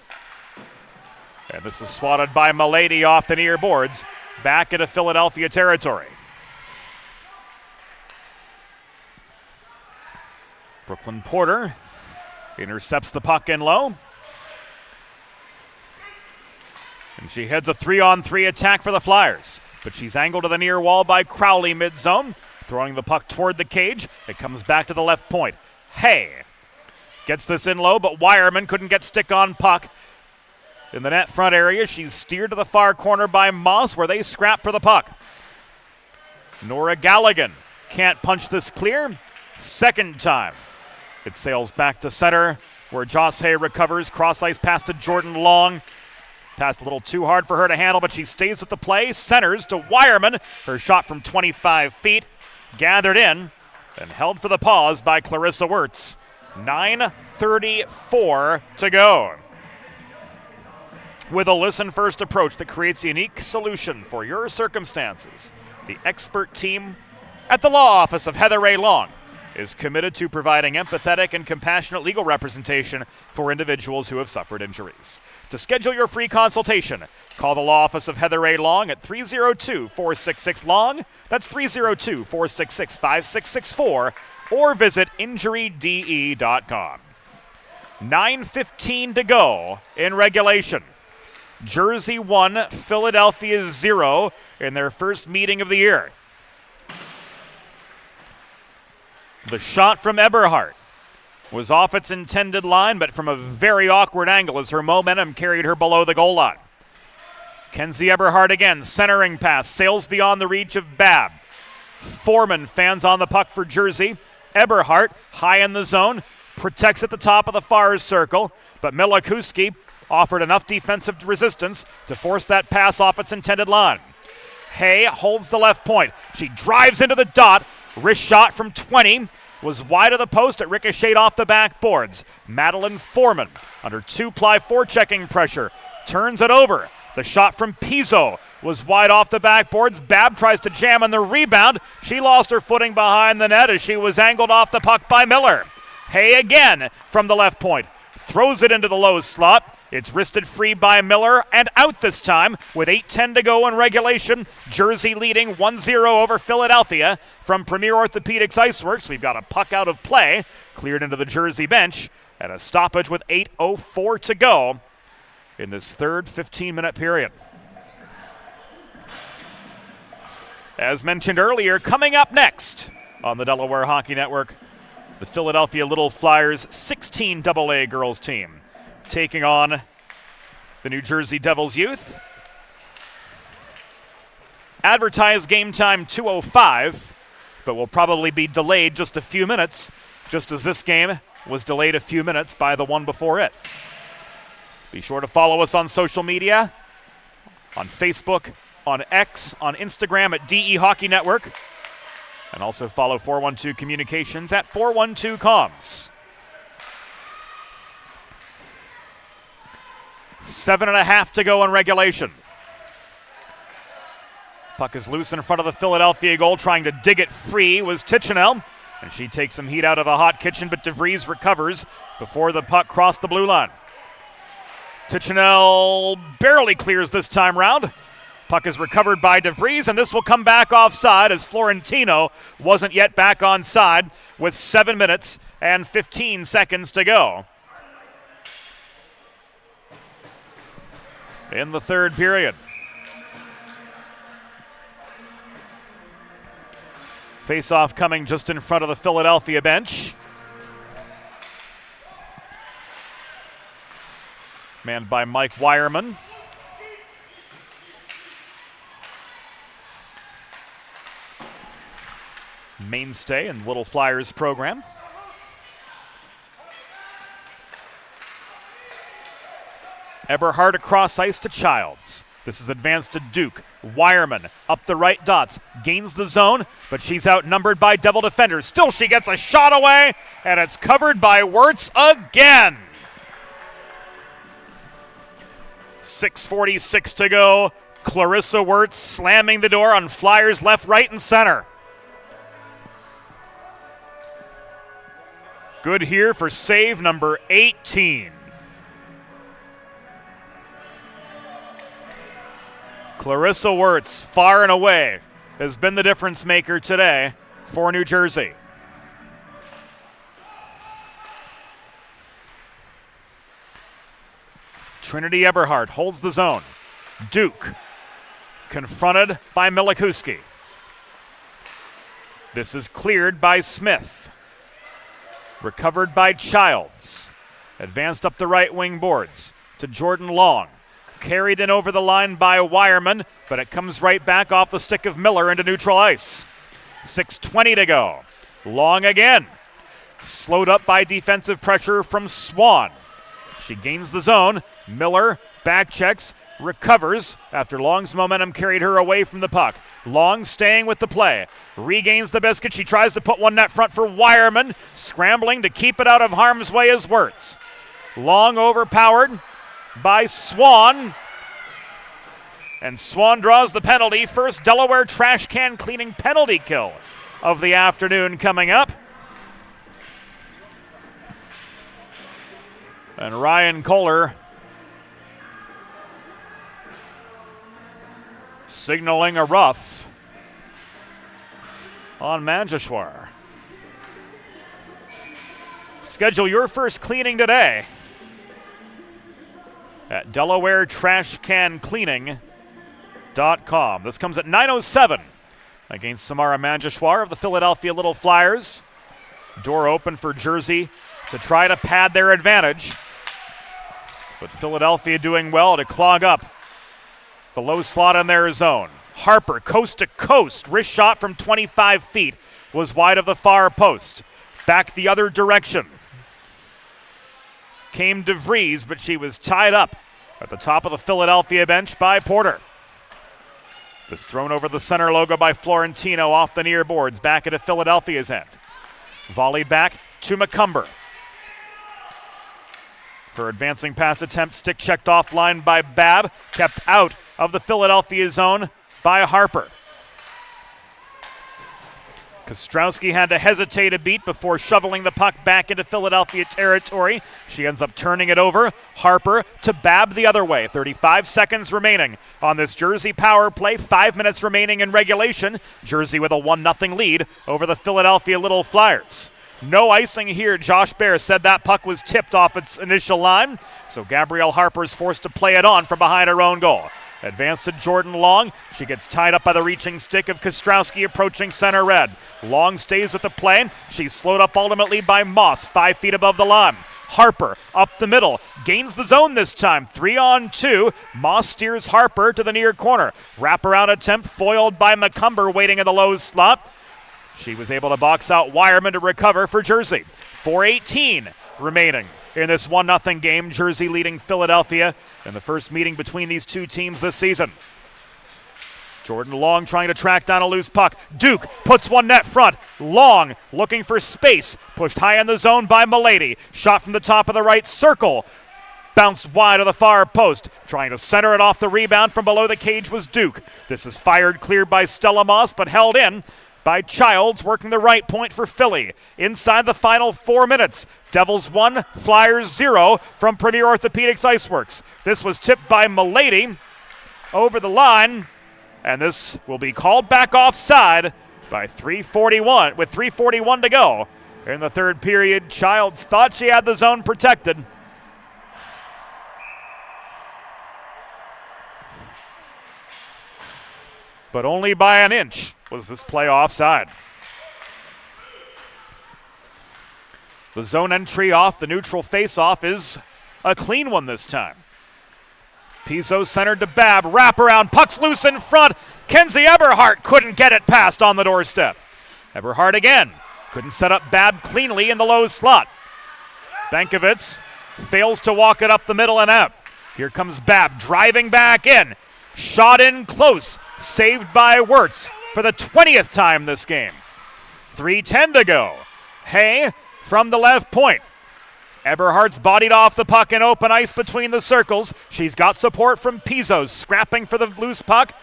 And this is swatted by Milady off the near boards, back into Philadelphia territory. Brooklyn Porter intercepts the puck in low. And she heads a 3-on-3 attack for the Flyers. But she's angled to the near wall by Crowley mid-zone, throwing the puck toward the cage. It comes back to the left point. Hay gets this in low, but Wireman couldn't get stick on puck. In the net front area, she's steered to the far corner by Moss, where they scrap for the puck. Nora Galligan can't punch this clear. Second time. It sails back to center, where Joss Hay recovers. Cross-ice pass to Jordan Long. Passed a little too hard for her to handle, but she stays with the play. Centers to Wireman. Her shot from 25 feet. Gathered in and held for the pause by Clarissa Wirtz. 9:34 to go. With a listen-first approach that creates a unique solution for your circumstances, the expert team at the law office of Heather A. Long is committed to providing empathetic and compassionate legal representation for individuals who have suffered injuries. To schedule your free consultation, call the law office of Heather A. Long at 302-466-LONG. That's 302-466-5664, or visit injuryde.com. 9:15 to go in regulation. Jersey 1, Philadelphia 0 in their first meeting of the year. The shot from Eberhardt was off its intended line, but from a very awkward angle as her momentum carried her below the goal line. Kenzie Eberhardt again, centering pass, sails beyond the reach of Babb. Foreman fans on the puck for Jersey. Eberhardt, high in the zone, protects at the top of the far circle, but Milakuski offered enough defensive resistance to force that pass off its intended line. Hay holds the left point. She drives into the dot. Wrist shot from 20 was wide of the post. It ricocheted off the backboards. Madeline Foreman under 2-ply forechecking pressure turns it over. The shot from Pizzo was wide off the backboards. Babb tries to jam on the rebound. She lost her footing behind the net as she was angled off the puck by Miller. Hay again from the left point. Throws it into the low slot. It's wristed free by Miller and out this time with 8:10 to go in regulation. Jersey leading 1-0 over Philadelphia from Premier Orthopaedics IceWorks. We've got a puck out of play, cleared into the Jersey bench, and a stoppage with 8:04 to go in this third 15-minute period. As mentioned earlier, coming up next on the Delaware Hockey Network, the Philadelphia Little Flyers 16 AA girls team taking on the New Jersey Devils youth. Advertised game time 2:05, but will probably be delayed just a few minutes, just as this game was delayed a few minutes by the one before it. Be sure to follow us on social media, on Facebook, on X, on Instagram at DE Hockey Network, and also follow 412 Communications at 412 Comms. 7.5 to go in regulation. Puck is loose in front of the Philadelphia goal. Trying to dig it free was Tichenel, and she takes some heat out of a hot kitchen, but DeVries recovers before the puck crossed the blue line. Tichenel barely clears this time round. Puck is recovered by DeVries, and this will come back offside as Florentino wasn't yet back on side with 7 minutes and 15 seconds to go in the third period. Face-off coming just in front of the Philadelphia bench. Manned by Mike Wireman. Mainstay in Little Flyers program. Eberhard across ice to Childs. This is advanced to Duke. Wireman up the right dots. Gains the zone, but she's outnumbered by Devil defenders. Still she gets a shot away, and it's covered by Wirtz again. 6:46 to go. Clarissa Wirtz slamming the door on Flyers left, right, and center. Good here for save number 18. Clarissa Wirtz, far and away, has been the difference maker today for New Jersey. Trinity Eberhard holds the zone. Duke confronted by Milikuski. This is cleared by Smith. Recovered by Childs. Advanced up the right wing boards to Jordan Long. Carried in over the line by Wireman, but it comes right back off the stick of Miller into neutral ice. 6:20 to go. Long again. Slowed up by defensive pressure from Swan. She gains the zone. Miller back checks, recovers after Long's momentum carried her away from the puck. Long staying with the play. Regains the biscuit. She tries to put one net front for Wireman. Scrambling to keep it out of harm's way is Wirtz. Long overpowered by Swan. And Swan draws the penalty. First Delaware trash can cleaning penalty kill of the afternoon coming up. And Ryan Kohler signaling a rough on Manjeshwar. Schedule your first cleaning today at DelawareTrashCanCleaning.com. This comes at 9:07 against Samara Manjeshwar of the Philadelphia Little Flyers. Door open for Jersey to try to pad their advantage, but Philadelphia doing well to clog up the low slot in their zone. Harper, coast to coast, wrist shot from 25 feet was wide of the far post. Back the other direction came DeVries, but she was tied up at the top of the Philadelphia bench by Porter. This thrown over the center logo by Florentino off the near boards, back into Philadelphia's end. Volley back to McCumber. Her advancing pass attempt, stick checked offline by Babb, kept out of the Philadelphia zone by Harper. Kostrowski had to hesitate a beat before shoveling the puck back into Philadelphia territory. She ends up turning it over. Harper to Babb the other way. 35 seconds remaining on this Jersey power play. 5 minutes remaining in regulation. Jersey with a 1-0 lead over the Philadelphia Little Flyers. No icing here. Josh Bear said that puck was tipped off its initial line, so Gabrielle Harper's forced to play it on from behind her own goal. Advance to Jordan Long. She gets tied up by the reaching stick of Kostrowski approaching center red. Long stays with the play. She's slowed up ultimately by Moss, 5 feet above the line. Harper up the middle, gains the zone this time, 3-on-2. Moss steers Harper to the near corner. Wraparound attempt foiled by McCumber waiting in the low slot. She was able to box out Wireman to recover for Jersey. 4:18 remaining in this 1-0 game. Jersey leading Philadelphia in the first meeting between these two teams this season. Jordan Long trying to track down a loose puck. Duke puts one net front. Long looking for space. Pushed high in the zone by Milady. Shot from the top of the right circle. Bounced wide of the far post. Trying to center it off the rebound from below the cage was Duke. This is fired clear by Stella Moss, but held in by Childs, working the right point for Philly. Inside the final 4 minutes, Devils 1, Flyers 0 from Premier Orthopaedics IceWorks. This was tipped by Milady over the line, and this will be called back offside by 3:41. With 3:41 to go in the third period, Childs thought she had the zone protected. But only by an inch was this play offside. The zone entry off the neutral faceoff is a clean one this time. Pizzo centered to Babb, wraparound, puck's loose in front. Kenzie Eberhardt couldn't get it past on the doorstep. Eberhardt again, couldn't set up Babb cleanly in the low slot. Bankovitz fails to walk it up the middle and out. Here comes Babb driving back in. Shot in close, saved by Wirtz for the 20th time this game. 3:10 to go. Hay from the left point. Eberhardt's bodied off the puck in open ice between the circles. She's got support from Pizzo, scrapping for the loose puck.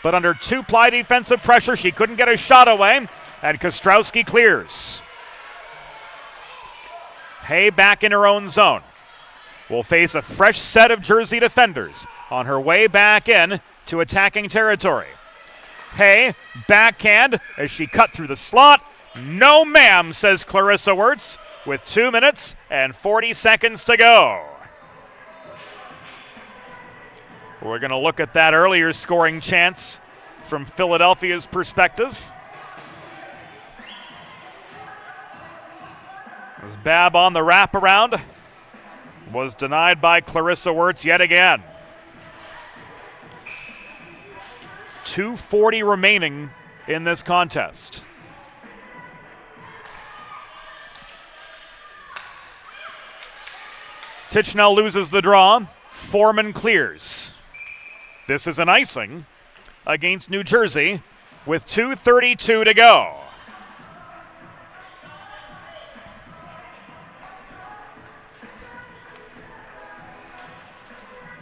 But under two-ply defensive pressure, she couldn't get a shot away, and Kostrowski clears. Hay back in her own zone. Will face a fresh set of Jersey defenders on her way back in to attacking territory. Hay, backhand as she cut through the slot. No ma'am, says Clarissa Wirtz, with 2 minutes and 40 seconds to go. We're going to look at that earlier scoring chance from Philadelphia's perspective. As Babb on the wraparound was denied by Clarissa Wirtz yet again. 2:40 remaining in this contest. Tichnell loses the draw. Foreman clears. This is an icing against New Jersey with 2:32 to go.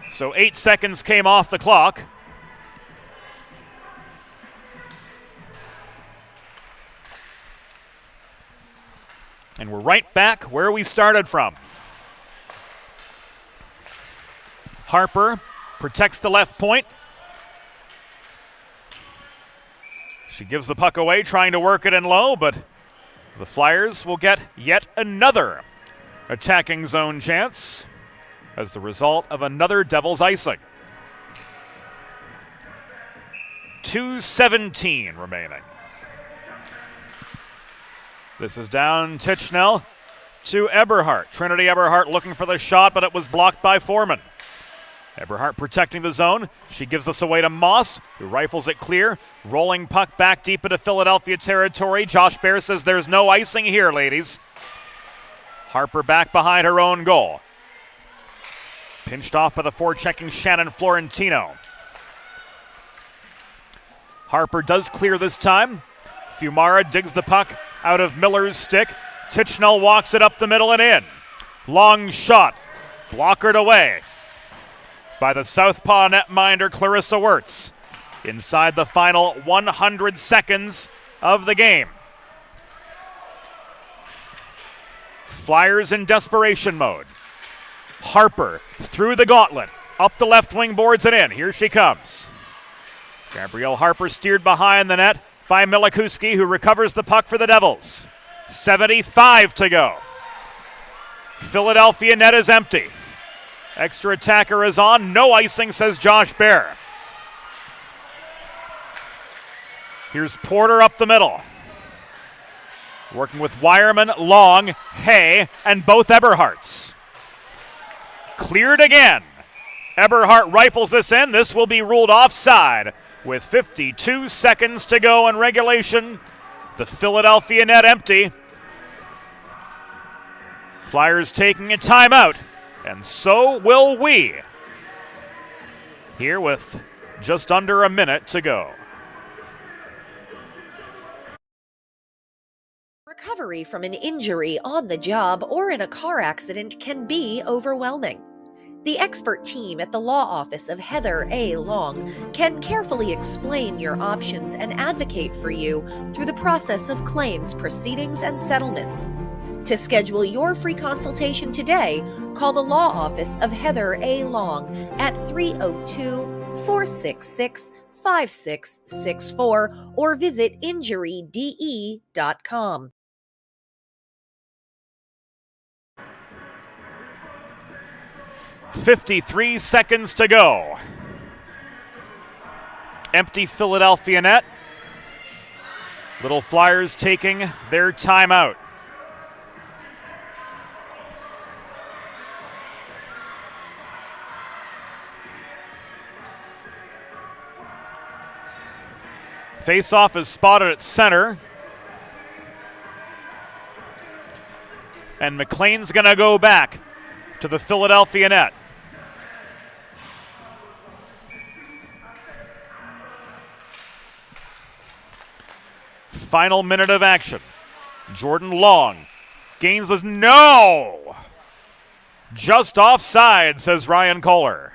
So 8 seconds came off the clock. And we're right back where we started from. Harper protects the left point. She gives the puck away, trying to work it in low, but the Flyers will get yet another attacking zone chance as the result of another Devils icing. 2:17 remaining. This is down Tichnell to Eberhardt. Trinity Eberhardt looking for the shot, but it was blocked by Foreman. Eberhardt protecting the zone. She gives this away to Moss, who rifles it clear. Rolling puck back deep into Philadelphia territory. Josh Bear says there's no icing here, ladies. Harper back behind her own goal. Pinched off by the forechecking Shannon Florentino. Harper does clear this time. Fumara digs the puck out of Miller's stick. Tichnell walks it up the middle and in. Long shot, blockered away by the southpaw netminder Clarissa Wirtz inside the final 100 seconds of the game. Flyers in desperation mode. Harper through the gauntlet, up the left wing boards and in. Here she comes. Gabrielle Harper steered behind the net by Milikuski, who recovers the puck for the Devils. 75 to go. Philadelphia net is empty. Extra attacker is on. No icing, says Josh Bear. Here's Porter up the middle. Working with Wireman, Long, Hay, and both Eberhardts. Cleared again. Eberhardt rifles this in. This will be ruled offside with 52 seconds to go in regulation. The Philadelphia net empty. Flyers taking a timeout, and so will we. Here with just under a minute to go. Recovery from an injury on the job or in a car accident can be overwhelming. The expert team at the law office of Heather A. Long can carefully explain your options and advocate for you through the process of claims, proceedings, and settlements. To schedule your free consultation today, call the law office of Heather A. Long at 302-466-5664 or visit injuryde.com. .53 seconds to go. Empty Philadelphia net. Little Flyers taking their timeout. Face-off is spotted at center. And McLean's going to go back to the Philadelphia net. Final minute of action. Jordan Long gains this. No! Just offside, says Ryan Kohler.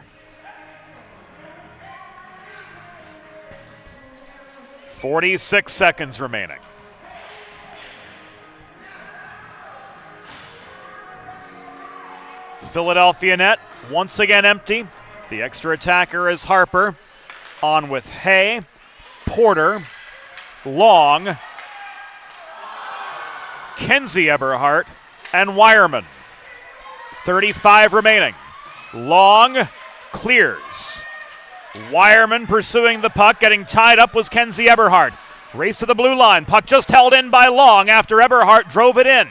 46 seconds remaining. Philadelphia net once again empty. The extra attacker is Harper. On with Hay, Porter, Long, Kenzie Eberhardt, and Wireman. 35 remaining. Long clears. Wireman pursuing the puck, getting tied up was Kenzie Eberhardt. Race to the blue line. Puck just held in by Long after Eberhardt drove it in.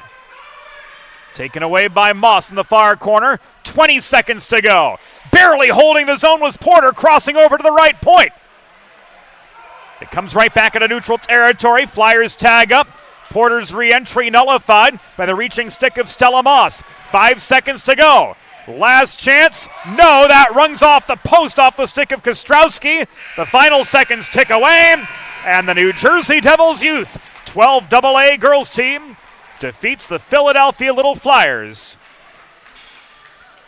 Taken away by Moss in the far corner. 20 seconds to go. Barely holding the zone was Porter, crossing over to the right point. It comes right back into neutral territory. Flyers tag up. Porter's re-entry nullified by the reaching stick of Stella Moss. 5 seconds to go. Last chance. No, that runs off the post off the stick of Kostrowski. The final seconds tick away. And the New Jersey Devils youth 12 AA girls team defeats the Philadelphia Little Flyers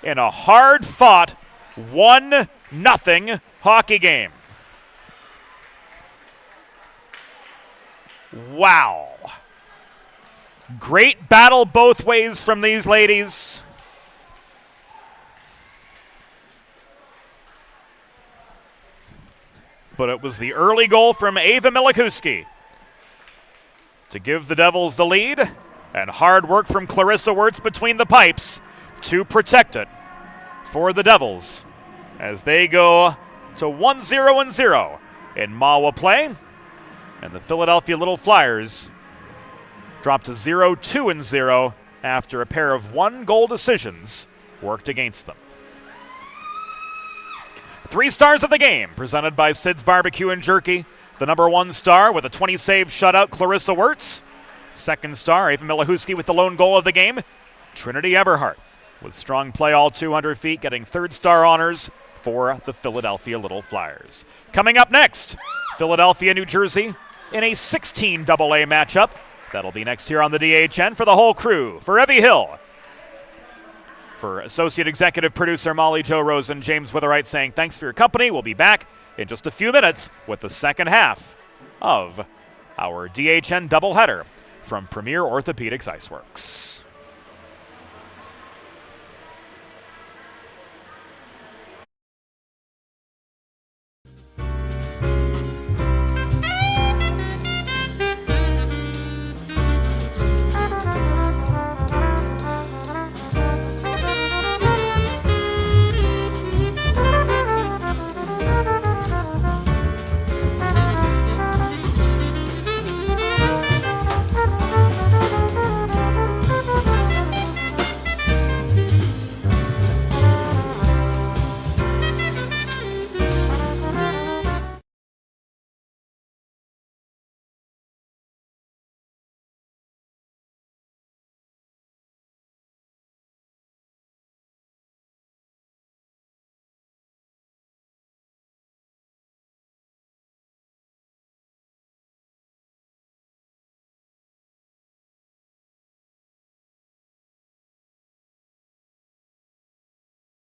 in a hard-fought 1-0 hockey game. Wow. Great battle both ways from these ladies. But it was the early goal from Ava Milikuski to give the Devils the lead, and hard work from Clarissa Wirtz between the pipes to protect it for the Devils as they go to 1-0-0 in Mawa play, and the Philadelphia Little Flyers drop to 0-2-0 after a pair of one-goal decisions worked against them. 3 stars of the game, presented by Sid's Barbecue and Jerky. The number 1 star with a 20-save shutout, Clarissa Wirtz. 2nd star, Ava Milikuski with the lone goal of the game. Trinity Eberhardt with strong play all 200 feet, getting 3rd star honors for the Philadelphia Little Flyers. Coming up next, Philadelphia, New Jersey in a 16 AA matchup. That'll be next here on the DHN for the whole crew. For Evie Hill, for Associate Executive Producer Molly Jo Rosen, James Witherite saying thanks for your company. We'll be back in just a few minutes with the second half of our DHN doubleheader from Premier Orthopaedics IceWorks.